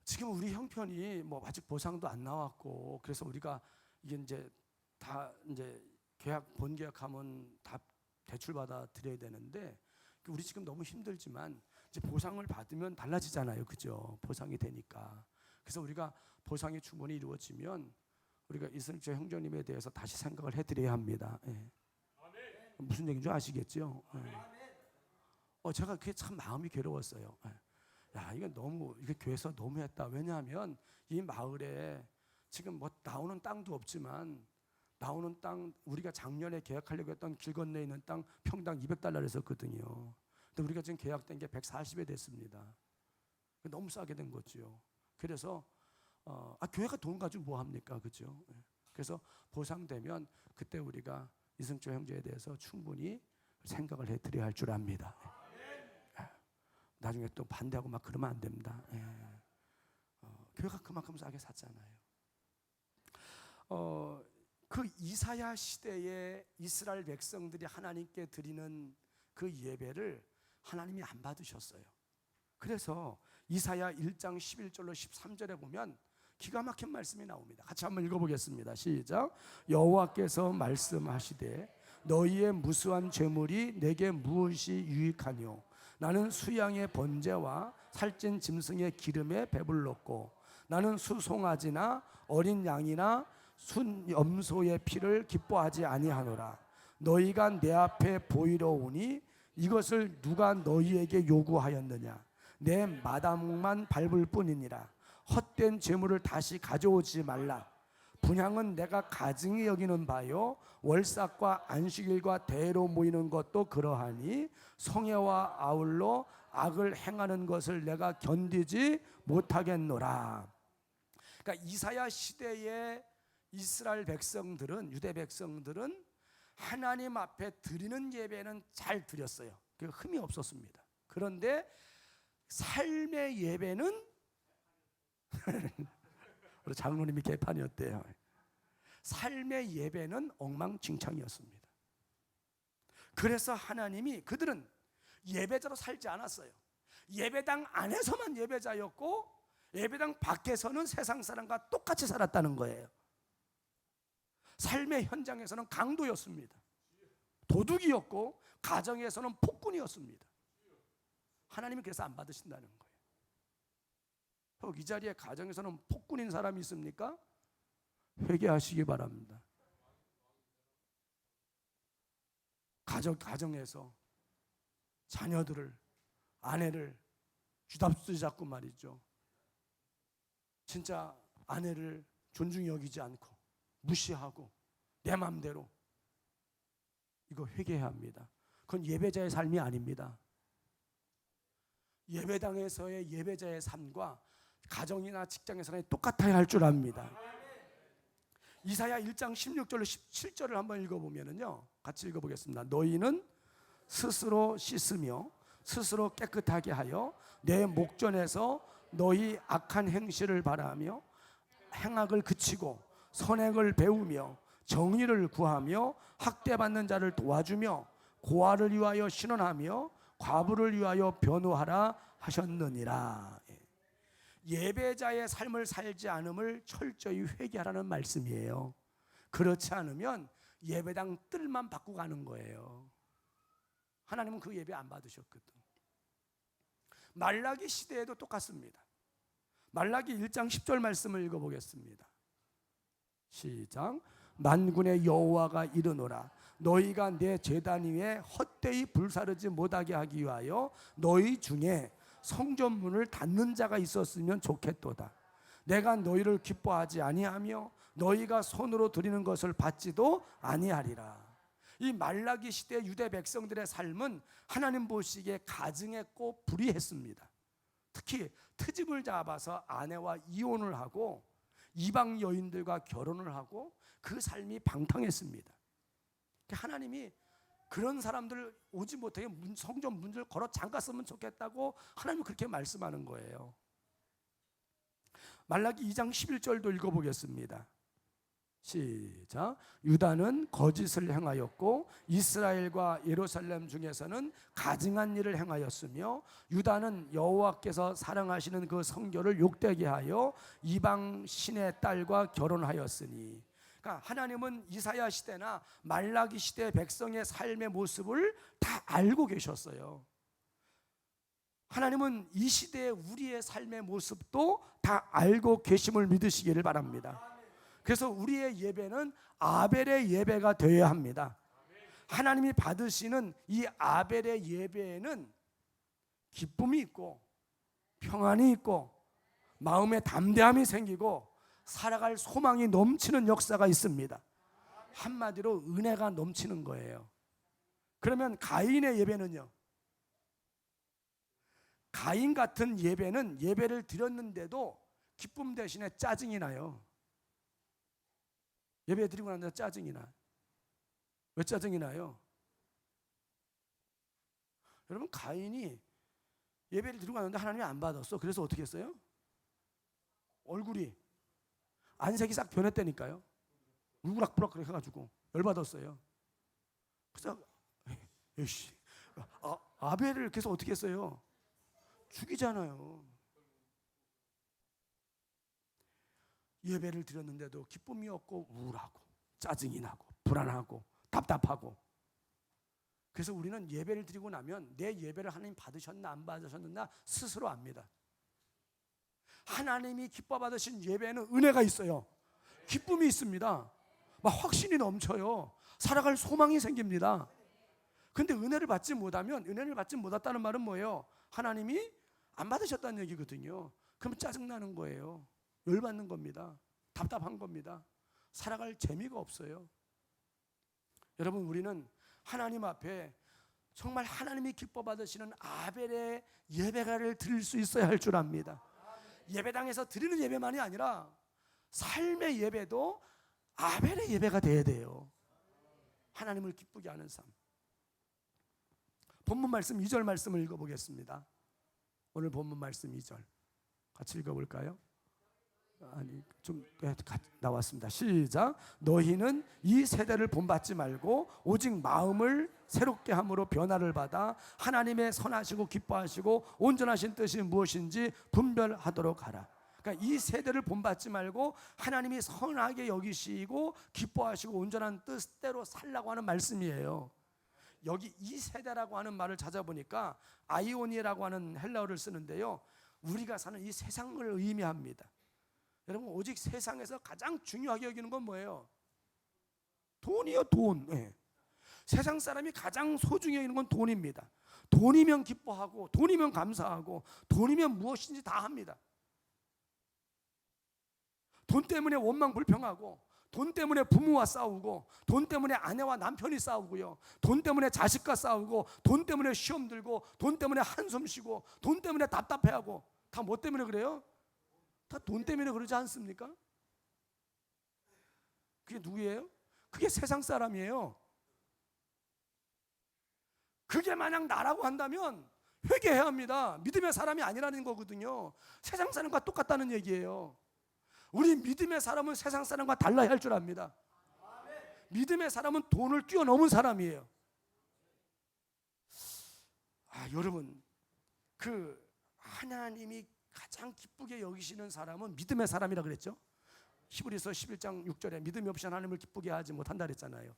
A: 지금 우리 형편이 뭐 아직 보상도 안 나왔고 그래서 우리가 이게 이제 다 이제 본계약하면 다 대출 받아 드려야 되는데 우리 지금 너무 힘들지만 이제 보상을 받으면 달라지잖아요, 그죠? 보상이 되니까. 그래서 우리가 보상의 주문이 이루어지면 우리가 이승철 형제님에 대해서 다시 생각을 해드려야 합니다. 예. 무슨 얘기인지 아시겠죠? 예. 제가 그게 참 마음이 괴로웠어요. 예. 야, 이건 너무 이게 교회에서 너무했다. 왜냐하면 이 마을에 지금 뭐 나오는 땅도 없지만. 나오는 땅 우리가 작년에 계약하려고 했던 길 건너에 있는 땅 평당 200달러를 했었거든요. 근데 우리가 지금 계약된 게 140에 됐습니다. 너무 싸게 된 거죠. 그래서 교회가 돈 가지고 뭐 합니까, 그죠? 그래서 보상되면 그때 우리가 이승철 형제에 대해서 충분히 생각을 해드려야 할 줄 압니다. 나중에 또 반대하고 막 그러면 안 됩니다. 교회가 그만큼 싸게 샀잖아요. 그 이사야 시대에 이스라엘 백성들이 하나님께 드리는 그 예배를 하나님이 안 받으셨어요. 그래서 이사야 1장 11절로 13절에 보면 기가 막힌 말씀이 나옵니다. 같이 한번 읽어보겠습니다. 시작. 여호와께서 말씀하시되 너희의 무수한 재물이 내게 무엇이 유익하뇨? 나는 수양의 번제와 살찐 짐승의 기름에 배불렀고 나는 수송아지나 어린 양이나 순 염소의 피를 기뻐하지 아니하노라. 너희가 내 앞에 보이러 오니 이것을 누가 너희에게 요구하였느냐? 내 마당만 밟을 뿐이니라. 헛된 재물을 다시 가져오지 말라. 분향은 내가 가증히 여기는 바요 월삭과 안식일과 대회로 모이는 것도 그러하니 성회와 아울러 악을 행하는 것을 내가 견디지 못하겠노라. 그러니까 이사야 시대에 이스라엘 백성들은 유대 백성들은 하나님 앞에 드리는 예배는 잘 드렸어요. 그 흠이 없었습니다. 그런데 삶의 예배는 우리 장로님이 개판이었대요. 삶의 예배는 엉망진창이었습니다. 그래서 하나님이 그들은 예배자로 살지 않았어요. 예배당 안에서만 예배자였고 예배당 밖에서는 세상 사람과 똑같이 살았다는 거예요. 삶의 현장에서는 강도였습니다. 도둑이었고 가정에서는 폭군이었습니다. 하나님이 그래서 안 받으신다는 거예요. 이 자리에 가정에서는 폭군인 사람이 있습니까? 회개하시기 바랍니다. 가정에서 자녀들을 아내를 쥐잡듯이 잡고 말이죠. 진짜 아내를 존중히 여기지 않고 무시하고 내 맘대로 이거 회개해야 합니다. 그건 예배자의 삶이 아닙니다. 예배당에서의 예배자의 삶과 가정이나 직장에서는 똑같아야 할 줄 압니다. 이사야 1장 16절로 17절을 한번 읽어보면요, 같이 읽어보겠습니다. 너희는 스스로 씻으며 스스로 깨끗하게 하여 내 목전에서 너희 악한 행실을 바라며 행악을 그치고 선행을 배우며 정의를 구하며 학대받는 자를 도와주며 고아를 위하여 신원하며 과부를 위하여 변호하라 하셨느니라. 예배자의 삶을 살지 않음을 철저히 회개하라는 말씀이에요. 그렇지 않으면 예배당 뜰만 받고 가는 거예요. 하나님은 그 예배 안 받으셨거든. 말라기 시대에도 똑같습니다. 말라기 1장 10절 말씀을 읽어보겠습니다. 시작. 만군의 여호와가 이르노라. 너희가 내 제단 위에 헛되이 불사르지 못하게 하기 위하여 너희 중에 성전문을 닫는 자가 있었으면 좋겠도다. 내가 너희를 기뻐하지 아니하며 너희가 손으로 드리는 것을 받지도 아니하리라. 이 말라기 시대 유대 백성들의 삶은 하나님 보시기에 가증했고 불의했습니다. 특히 트집을 잡아서 아내와 이혼을 하고 이방 여인들과 결혼을 하고 그 삶이 방탕했습니다. 하나님이 그런 사람들 오지 못하게 성전 문을 걸어 잠갔으면 좋겠다고 하나님은 그렇게 말씀하는 거예요. 말라기 2장 11절도 읽어보겠습니다. 시작. 유다는 거짓을 행하였고 이스라엘과 예루살렘 중에서는 가증한 일을 행하였으며 유다는 여호와께서 사랑하시는 그 성결을 욕되게 하여 이방 신의 딸과 결혼하였으니. 그러니까 하나님은 이사야 시대나 말라기 시대 백성의 삶의 모습을 다 알고 계셨어요. 하나님은 이 시대의 우리의 삶의 모습도 다 알고 계심을 믿으시기를 바랍니다. 그래서 우리의 예배는 아벨의 예배가 되어야 합니다. 하나님이 받으시는 이 아벨의 예배에는 기쁨이 있고 평안이 있고 마음에 담대함이 생기고 살아갈 소망이 넘치는 역사가 있습니다. 한마디로 은혜가 넘치는 거예요. 그러면 가인의 예배는요? 가인 같은 예배는 예배를 드렸는데도 기쁨 대신에 짜증이 나요. 예배 드리고 난 다음에 짜증이 나. 왜 짜증이 나요? 여러분, 가인이 예배를 드리고 갔는데 하나님이 안 받았어. 그래서 어떻게 했어요? 얼굴이 안색이 싹 변했다니까요. 울그락부락 그렇게 해가지고 열받았어요. 그래서 아벨을 계속 어떻게 했어요? 죽이잖아요. 예배를 드렸는데도 기쁨이 없고 우울하고 짜증이 나고 불안하고 답답하고. 그래서 우리는 예배를 드리고 나면 내 예배를 하나님 받으셨나 안 받으셨나 스스로 압니다. 하나님이 기뻐 받으신 예배에는 은혜가 있어요. 기쁨이 있습니다. 막 확신이 넘쳐요. 살아갈 소망이 생깁니다. 근데 은혜를 받지 못하면, 은혜를 받지 못했다는 말은 뭐예요? 하나님이 안 받으셨다는 얘기거든요. 그럼 짜증나는 거예요. 열받는 겁니다. 답답한 겁니다. 살아갈 재미가 없어요. 여러분, 우리는 하나님 앞에 정말 하나님이 기뻐 받으시는 아벨의 예배를 드릴 수 있어야 할 줄 압니다. 예배당에서 드리는 예배만이 아니라 삶의 예배도 아벨의 예배가 돼야 돼요. 하나님을 기쁘게 하는 삶. 본문 말씀 2절 말씀을 읽어보겠습니다. 오늘 본문 말씀 2절 같이 읽어볼까요? 아니, 좀 나왔습니다. 시작. 너희는 이 세대를 본받지 말고 오직 마음을 새롭게 함으로 변화를 받아 하나님의 선하시고 기뻐하시고 온전하신 뜻이 무엇인지 분별하도록 하라. 그러니까 이 세대를 본받지 말고 하나님이 선하게 여기시고 기뻐하시고 온전한 뜻대로 살라고 하는 말씀이에요. 여기 이 세대라고 하는 말을 찾아보니까 아이오니라고 하는 헬라어를 쓰는데요, 우리가 사는 이 세상을 의미합니다. 여러분, 오직 세상에서 가장 중요하게 여기는 건 뭐예요? 돈이요, 돈. 네. 세상 사람이 가장 소중히 여기는 건 돈입니다. 돈이면 기뻐하고 돈이면 감사하고 돈이면 무엇인지 다 합니다. 돈 때문에 원망 불평하고 돈 때문에 부모와 싸우고 돈 때문에 아내와 남편이 싸우고요, 돈 때문에 자식과 싸우고 돈 때문에 시험 들고 돈 때문에 한숨 쉬고 돈 때문에 답답해하고. 다 뭐 때문에 그래요? 다 돈 때문에 그러지 않습니까? 그게 누구예요? 그게 세상 사람이에요. 그게 만약 나라고 한다면 회개해야 합니다. 믿음의 사람이 아니라는 거거든요. 세상 사람과 똑같다는 얘기예요. 우리 믿음의 사람은 세상 사람과 달라야 할 줄 압니다. 믿음의 사람은 돈을 뛰어넘은 사람이에요. 여러분, 그 하나님이 가장 기쁘게 여기시는 사람은 믿음의 사람이라 그랬죠. 히브리서 11장 6절에 믿음이 없이 하나님을 기쁘게 하지 못한다 그랬잖아요.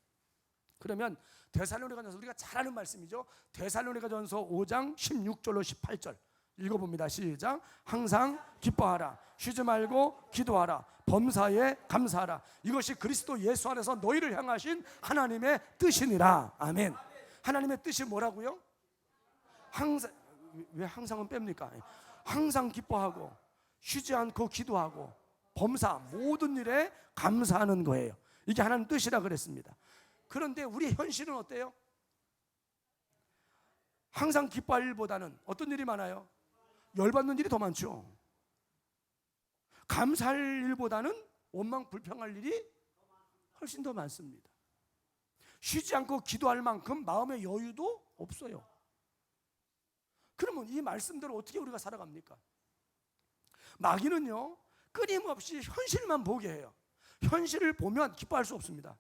A: 그러면 데살로니가전서, 우리가 잘 아는 말씀이죠. 데살로니가전서 5장 16절로 18절 읽어봅니다. 시작. 항상 기뻐하라, 쉬지 말고 기도하라, 범사에 감사하라. 이것이 그리스도 예수 안에서 너희를 향하신 하나님의 뜻이니라. 아멘. 하나님의 뜻이 뭐라고요? 항상, 왜 항상은 뺍니까? 항상 기뻐하고 쉬지 않고 기도하고 범사, 모든 일에 감사하는 거예요. 이게 하나님 뜻이라 그랬습니다. 그런데 우리 현실은 어때요? 항상 기뻐할 일보다는 어떤 일이 많아요? 열받는 일이 더 많죠. 감사할 일보다는 원망 불평할 일이 훨씬 더 많습니다. 쉬지 않고 기도할 만큼 마음의 여유도 없어요. 그러면 이 말씀대로 어떻게 우리가 살아갑니까? 마귀는요, 끊임없이 현실만 보게 해요. 현실을 보면 기뻐할 수 없습니다.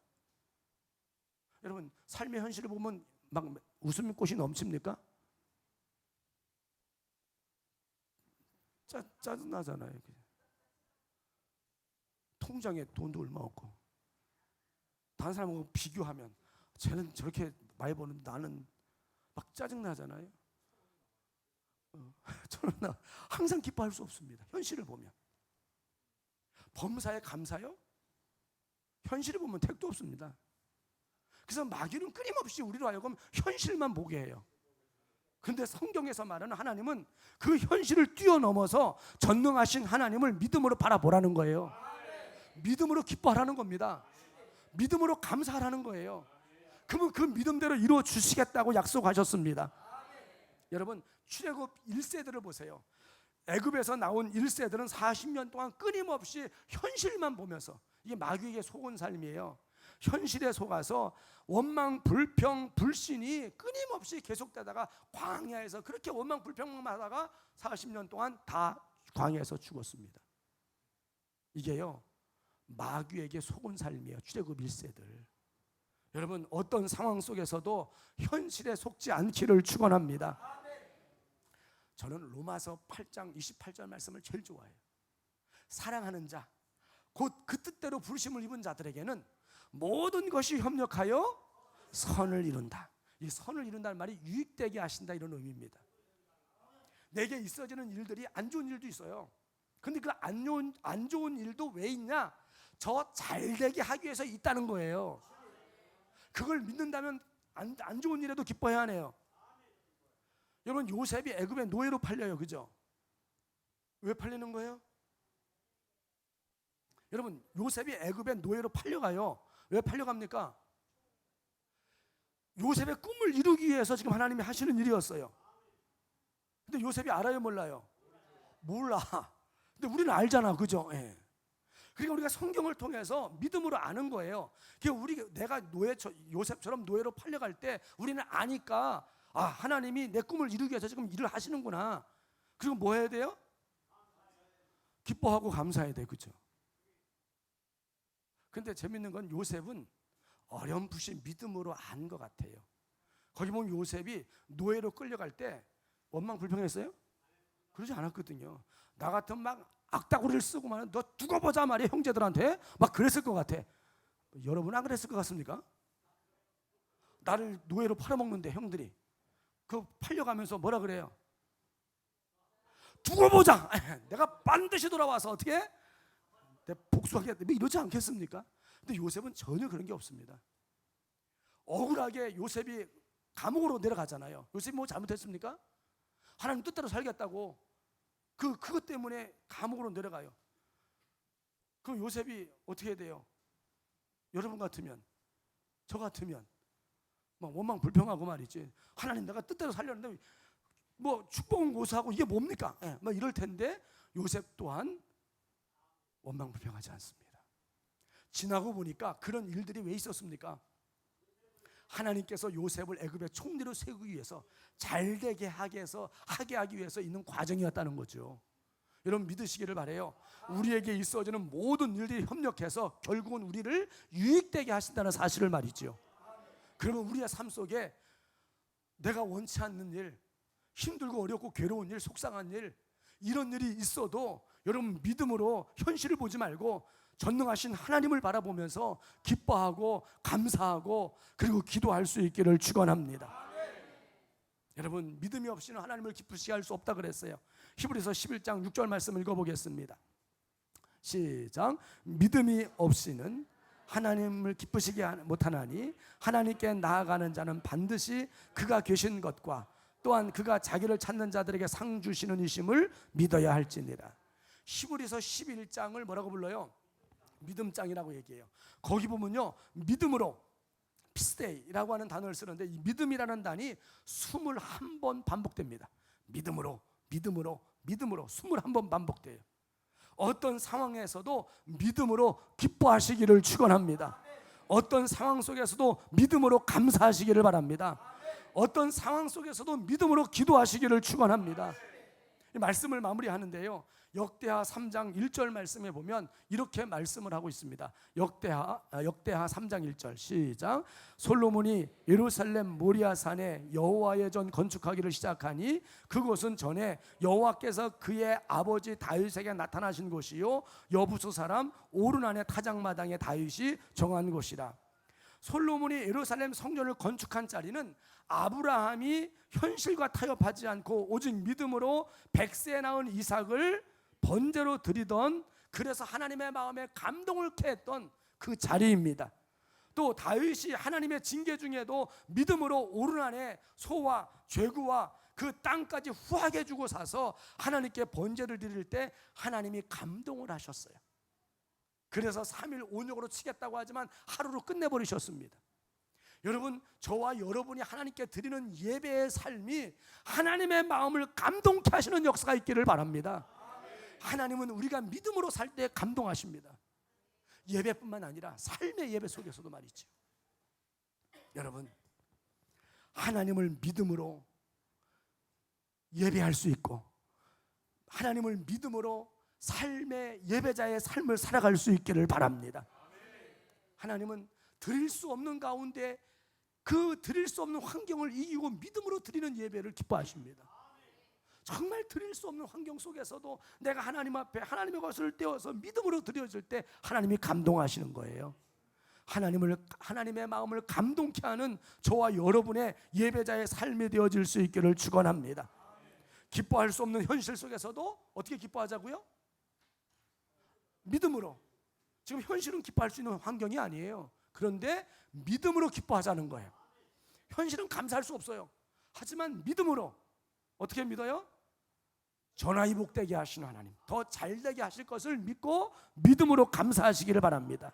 A: 여러분, 삶의 현실을 보면 막 웃음꽃이 넘칩니까? 짜증나잖아요. 통장에 돈도 얼마 없고, 다른 사람하고 비교하면 쟤는 저렇게 많이 버는데 나는 막 짜증나잖아요. 저는 항상 기뻐할 수 없습니다. 현실을 보면. 범사에 감사요? 현실을 보면 택도 없습니다. 그래서 마귀는 끊임없이 우리로 하여금 현실만 보게 해요. 그런데 성경에서 말하는 하나님은 그 현실을 뛰어넘어서 전능하신 하나님을 믿음으로 바라보라는 거예요. 믿음으로 기뻐하라는 겁니다. 믿음으로 감사하라는 거예요. 그러면 그 믿음대로 이루어 주시겠다고 약속하셨습니다. 여러분, 출애굽 1세들을 보세요. 애굽에서 나온 1세들은 40년 동안 끊임없이 현실만 보면서, 이게 마귀에게 속은 삶이에요. 현실에 속아서 원망, 불평, 불신이 끊임없이 계속되다가 광야에서 그렇게 원망, 불평만 하다가 40년 동안 다 광야에서 죽었습니다. 이게요, 마귀에게 속은 삶이에요. 출애굽 1세들. 여러분, 어떤 상황 속에서도 현실에 속지 않기를 축원합니다. 저는 로마서 8장 28절 말씀을 제일 좋아해요. 사랑하는 자, 곧 그 뜻대로 부르심을 입은 자들에게는 모든 것이 협력하여 선을 이룬다. 이 선을 이룬다는 말이 유익되게 하신다, 이런 의미입니다. 내게 있어지는 일들이 안 좋은 일도 있어요. 근데 그 안 좋은 일도 왜 있냐? 저 잘되게 하기 위해서 있다는 거예요. 그걸 믿는다면 안 좋은 일에도 기뻐해야 하네요. 여러분, 요셉이 애굽의 노예로 팔려요. 그죠? 왜 팔리는 거예요? 여러분, 요셉이 애굽의 노예로 팔려가요. 왜 팔려갑니까? 요셉의 꿈을 이루기 위해서 지금 하나님이 하시는 일이었어요. 근데 요셉이 알아요, 몰라요? 몰라. 근데 우리는 알잖아. 그죠? 예. 그러니까 우리가 성경을 통해서 믿음으로 아는 거예요. 내가 요셉처럼 노예로 팔려갈 때 우리는 아니까, 아, 하나님이 내 꿈을 이루기 위해서 지금 일을 하시는구나. 그리고 뭐 해야 돼요? 기뻐하고 감사해야 돼. 그죠? 근데 재밌는 건 요셉은 어렴풋이 믿음으로 안 것 같아요. 거기 보면 요셉이 노예로 끌려갈 때 원망 불평했어요? 그러지 않았거든요. 나 같으면 막 악다구리를 쓰고 말은 너 두고 보자 말이야, 형제들한테. 막 그랬을 것 같아. 여러분 안 그랬을 것 같습니까? 나를 노예로 팔아먹는데 형들이 그 팔려가면서 뭐라 그래요? 두고 보자. 내가 반드시 돌아와서 어떻게 내 복수하겠다, 이러지 않겠습니까? 근데 요셉은 전혀 그런 게 없습니다. 억울하게 요셉이 감옥으로 내려가잖아요. 요셉이 뭐 잘못했습니까? 하나님 뜻대로 살겠다고 그것 때문에 감옥으로 내려가요. 그럼 요셉이 어떻게 해야 돼요? 여러분 같으면, 저 같으면 막 원망 불평하고 말이지, 하나님 내가 뜻대로 살려는데 뭐 축복은 고사하고 이게 뭡니까? 막 이럴 텐데 요셉 또한 원망 불평하지 않습니다. 지나고 보니까 그런 일들이 왜 있었습니까? 하나님께서 요셉을 애굽의 총리로 세우기 위해서 잘되게 하게 하기 위해서 있는 과정이었다는 거죠. 여러분 믿으시기를 바라요. 우리에게 있어지는 모든 일들이 협력해서 결국은 우리를 유익되게 하신다는 사실을 말이죠. 그러면 우리의 삶 속에 내가 원치 않는 일, 힘들고 어렵고 괴로운 일, 속상한 일, 이런 일이 있어도 여러분 믿음으로 현실을 보지 말고 전능하신 하나님을 바라보면서 기뻐하고 감사하고 그리고 기도할 수 있기를 축원합니다. 여러분 믿음이 없이는 하나님을 기쁘시게 할 수 없다 그랬어요. 히브리서 11장 6절 말씀 읽어보겠습니다. 시작. 믿음이 없이는 하나님을 기쁘시게 못하나니 하나님께 나아가는 자는 반드시 그가 계신 것과 또한 그가 자기를 찾는 자들에게 상 주시는 이심을 믿어야 할지니라. 히브리서 11장을 뭐라고 불러요? 믿음장이라고 얘기해요. 거기 보면요, 믿음으로 피스데이라고 하는 단어를 쓰는데 이 믿음이라는 단이 21번 반복됩니다. 믿음으로 21번 반복돼요. 어떤 상황에서도 믿음으로 기뻐하시기를 축원합니다. 어떤 상황 속에서도 믿음으로 감사하시기를 바랍니다. 어떤 상황 속에서도 믿음으로 기도하시기를 축원합니다. 이 말씀을 마무리하는데요, 역대하 3장 1절 말씀에 보면 이렇게 말씀을 하고 있습니다. 역대하 3장 1절 시작. 솔로몬이 예루살렘 모리아산에 여호와의 전 건축하기를 시작하니 그곳은 전에 여호와께서 그의 아버지 다윗에게 나타나신 곳이요 여부수 사람 오르난의 타작마당에 다윗이 정한 곳이라. 솔로몬이 예루살렘 성전을 건축한 자리는 아브라함이 현실과 타협하지 않고 오직 믿음으로 백세 낳은 이삭을 번제로 드리던, 그래서 하나님의 마음에 감동을 케 했던 그 자리입니다. 또 다윗이 하나님의 징계 중에도 믿음으로 오르난에 소와 죄구와 그 땅까지 후하게 주고 사서 하나님께 번제를 드릴 때 하나님이 감동을 하셨어요. 그래서 3일 5육으로 치겠다고 하지만 하루로 끝내버리셨습니다. 여러분, 저와 여러분이 하나님께 드리는 예배의 삶이 하나님의 마음을 감동케 하시는 역사가 있기를 바랍니다. 하나님은 우리가 믿음으로 살 때 감동하십니다. 예배뿐만 아니라 삶의 예배 속에서도 말이죠. 여러분, 하나님을 믿음으로 예배할 수 있고 하나님을 믿음으로 삶의 예배자의 삶을 살아갈 수 있기를 바랍니다. 하나님은 드릴 수 없는 가운데 그 드릴 수 없는 환경을 이기고 믿음으로 드리는 예배를 기뻐하십니다. 정말 드릴 수 없는 환경 속에서도 내가 하나님 앞에 하나님의 것을 떼어서 믿음으로 드려질 때 하나님이 감동하시는 거예요. 하나님의 마음을 감동케 하는 저와 여러분의 예배자의 삶이 되어질 수 있기를 축원합니다. 기뻐할 수 없는 현실 속에서도 어떻게 기뻐하자고요? 믿음으로. 지금 현실은 기뻐할 수 있는 환경이 아니에요. 그런데 믿음으로 기뻐하자는 거예요. 현실은 감사할 수 없어요. 하지만 믿음으로. 어떻게 믿어요? 전화위복되게 하시는 하나님, 더 잘되게 하실 것을 믿고 믿음으로 감사하시기를 바랍니다.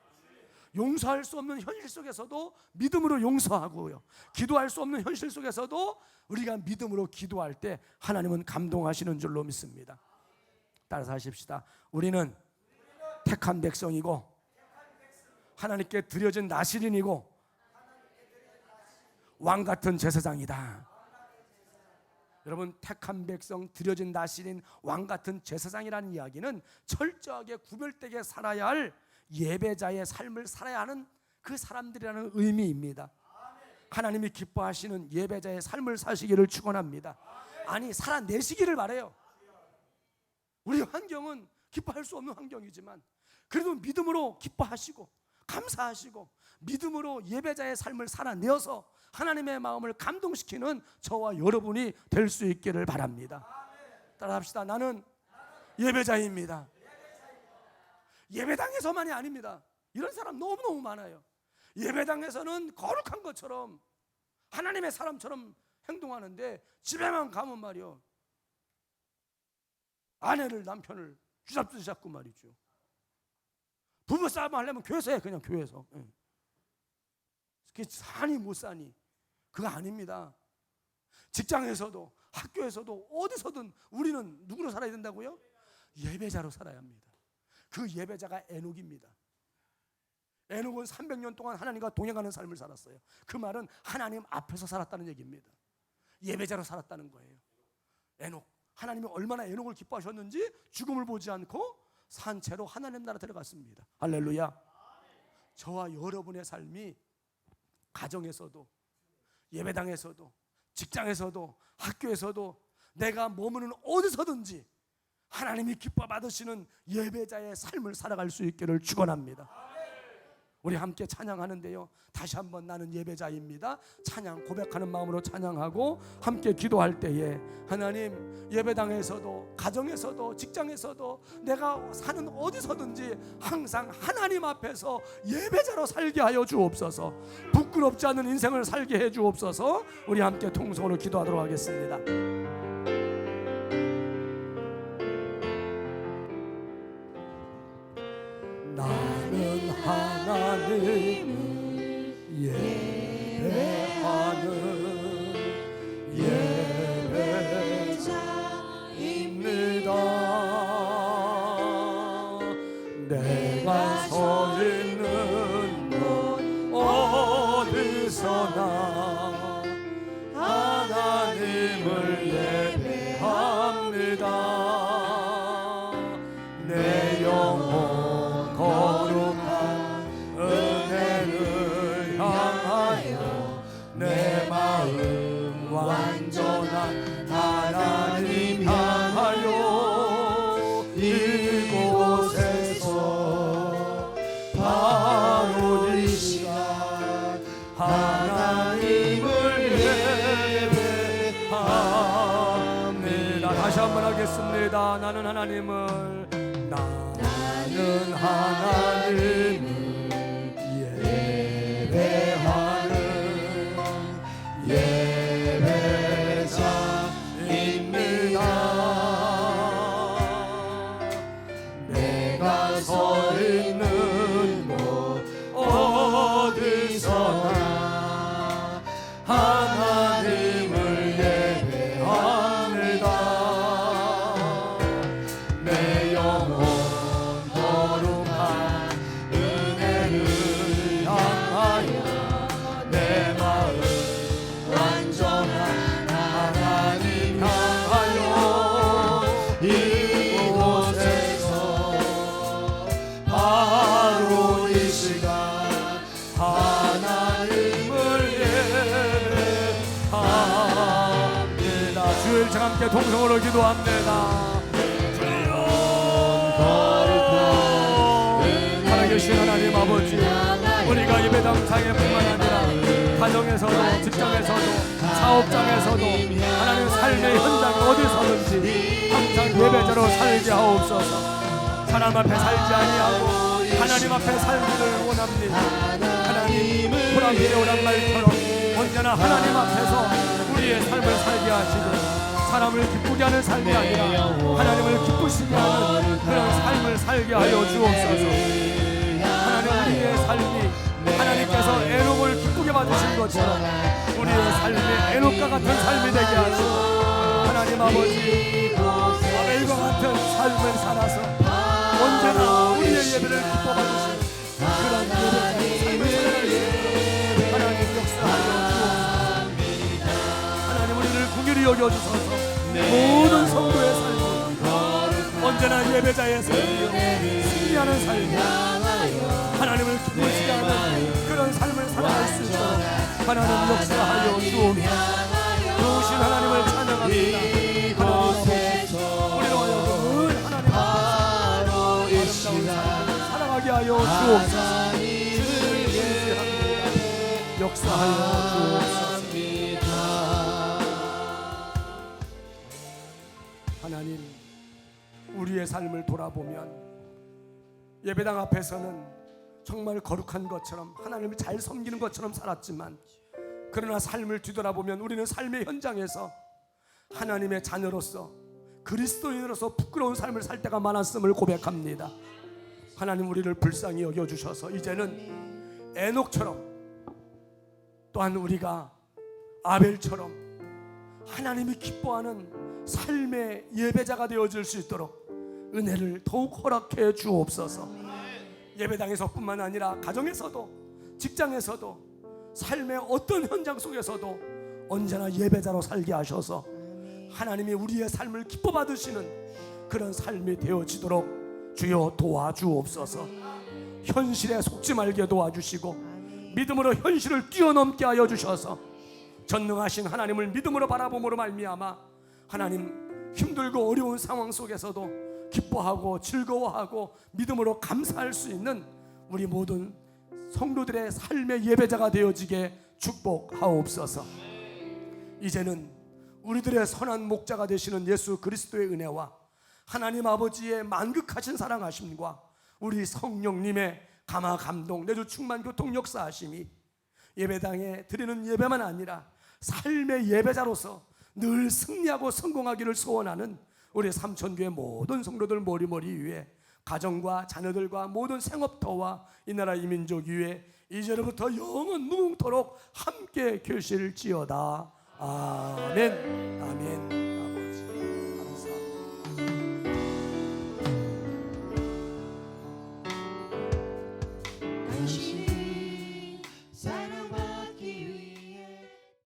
A: 용서할 수 없는 현실 속에서도 믿음으로 용서하고요, 기도할 수 없는 현실 속에서도 우리가 믿음으로 기도할 때 하나님은 감동하시는 줄로 믿습니다. 따라서 하십시다. 우리는 택한 백성이고 하나님께 드려진 나실인이고 왕같은 제사장이다. 여러분, 택한 백성, 드려진 나실인, 왕같은 제사장이라는 이야기는 철저하게 구별되게 살아야 할 예배자의 삶을 살아야 하는 그 사람들이라는 의미입니다. 하나님이 기뻐하시는 예배자의 삶을 사시기를 축원합니다. 아니, 살아내시기를 바라요. 우리 환경은 기뻐할 수 없는 환경이지만 그래도 믿음으로 기뻐하시고 감사하시고 믿음으로 예배자의 삶을 살아내어서 하나님의 마음을 감동시키는 저와 여러분이 될 수 있기를 바랍니다. 따라합시다. 나는 예배자입니다. 예배당에서만이 아닙니다. 이런 사람 너무너무 많아요. 예배당에서는 거룩한 것처럼 하나님의 사람처럼 행동하는데 집에만 가면 말이요, 아내를 남편을 쥐잡듯이 잡고 말이죠. 부부싸움 하려면 교회에서 해. 그냥 교회에서. 사니 못 사니 그거 아닙니다. 직장에서도 학교에서도 어디서든 우리는 누구로 살아야 된다고요? 예배자로 살아야 합니다. 그 예배자가 에녹입니다. 에녹은 300년 동안 하나님과 동행하는 삶을 살았어요. 그 말은 하나님 앞에서 살았다는 얘기입니다. 예배자로 살았다는 거예요. 에녹, 하나님이 얼마나 에녹을 기뻐하셨는지 죽음을 보지 않고 산채로 하나님 나라 들어갔습니다. 할렐루야. 저와 여러분의 삶이 가정에서도 예배당에서도 직장에서도 학교에서도 내가 머무는 어디서든지 하나님이 기뻐 받으시는 예배자의 삶을 살아갈 수 있기를 축원합니다. 우리 함께 찬양하는데요, 다시 한번 나는 예배자입니다. 찬양 고백하는 마음으로 찬양하고 함께 기도할 때에 하나님, 예배당에서도 가정에서도 직장에서도 내가 사는 어디서든지 항상 하나님 앞에서 예배자로 살게 하여 주옵소서. 부끄럽지 않은 인생을 살게 해 주옵소서. 우리 함께 통성으로 기도하도록 하겠습니다. 나는 하나님을 예배하는 예배자입니다. 내가 서 있는 곳 어디서나 하나님을 예배합니다. 내 영혼 거룩한 은혜를 향하여 내 마음 완전한 하나님 향하여 이곳에서 바로 이 시간 하나님을 예배합니다. 다시 한번 하겠습니다. 나는 하나님을 예배하는 예배자입니다. 내가 서 있는 곳 어디서나 하나님을 예배합니다. 내 영혼 거룩한 은혜를 향하여 내 마음 완전한 하나님 향하여 이곳에서 바로 이 시간 하나님을 예배합니다. 주일 저 함께 동성으로 기도합니다. 살아계신 하나님 아버지, 우리가 예배당상에 뿐만 아니라 가정에서도 직장에서도 사업장에서도 하나님 삶의 현장 어디서든지 항상 예배자로 살게 하옵소서. 사람 앞에 살지 아니하고 하나님 앞에 살기를 원합니다. 하나님 호랑이의 오란 말처럼 언제나 하나님 앞에서 우리의 삶을 살게 하시고 사람을 기쁘게 하는 삶이 아니라 하나님을 기쁘시게 하는 그런 삶을 살게 하여 주옵소서. 하나님 우리의 삶이 하나님께서 에녹을 기쁘게 받으신 것처럼 우리의 삶이 에녹과 같은 삶이 되게 하시고 하나님 아버지 아벨과 같은 삶을 살아서 언제나 우리의 예배를 기뻐 받으시는 그런 예배자의 삶을 살아가시고 하나님 역사하여 주옵소서. 하나님 우리를 긍휼히 여겨주소서. 모든 성도의 삶은 언제나 예배자의 삶, 승리하는 삶, 하나님을 기쁘시게 하는 그런 삶을 살아갈 수 있도록 하나님 역사하여 주옵소서. 좋으신 하나님을 찬양합니다. 하나님 아버지, 우리로 하여금 하나님 아버지 사랑하게 하여 주옵소서. 역사하여 주옵소서. 하나님, 우리의 삶을 돌아보면 예배당 앞에서는 정말 거룩한 것처럼 하나님을 잘 섬기는 것처럼 살았지만 그러나 삶을 뒤돌아보면 우리는 삶의 현장에서 하나님의 자녀로서 그리스도인으로서 부끄러운 삶을 살 때가 많았음을 고백합니다. 하나님 우리를 불쌍히 여겨주셔서 이제는 에녹처럼 또한 우리가 아벨처럼 하나님이 기뻐하는 삶의 예배자가 되어질 수 있도록 은혜를 더욱 허락해 주옵소서. 예배당에서뿐만 아니라 가정에서도 직장에서도 삶의 어떤 현장 속에서도 언제나 예배자로 살게 하셔서 하나님이 우리의 삶을 기뻐 받으시는 그런 삶이 되어지도록 주여 도와주옵소서. 현실에 속지 말게 도와주시고 믿음으로 현실을 뛰어넘게 하여 주셔서 전능하신 하나님을 믿음으로 바라봄으로 말미암아 하나님 힘들고 어려운 상황 속에서도 기뻐하고 즐거워하고 믿음으로 감사할 수 있는 우리 모든 성도들의 삶의 예배자가 되어지게 축복하옵소서. 이제는 우리들의 선한 목자가 되시는 예수 그리스도의 은혜와 하나님 아버지의 만극하신 사랑하심과 우리 성령님의 감화 감동 내주 충만 교통 역사하심이 예배당에 드리는 예배만 아니라 삶의 예배자로서 늘 승리하고 성공하기를 소원하는 우리 삼천교회 모든 성도들 머리머리 위에 가정과 자녀들과 모든 생업터와 이 나라 이 민족 위에 이제로부터 영원 무궁토록 함께 계실지어다. 아멘. 아멘. 아버지.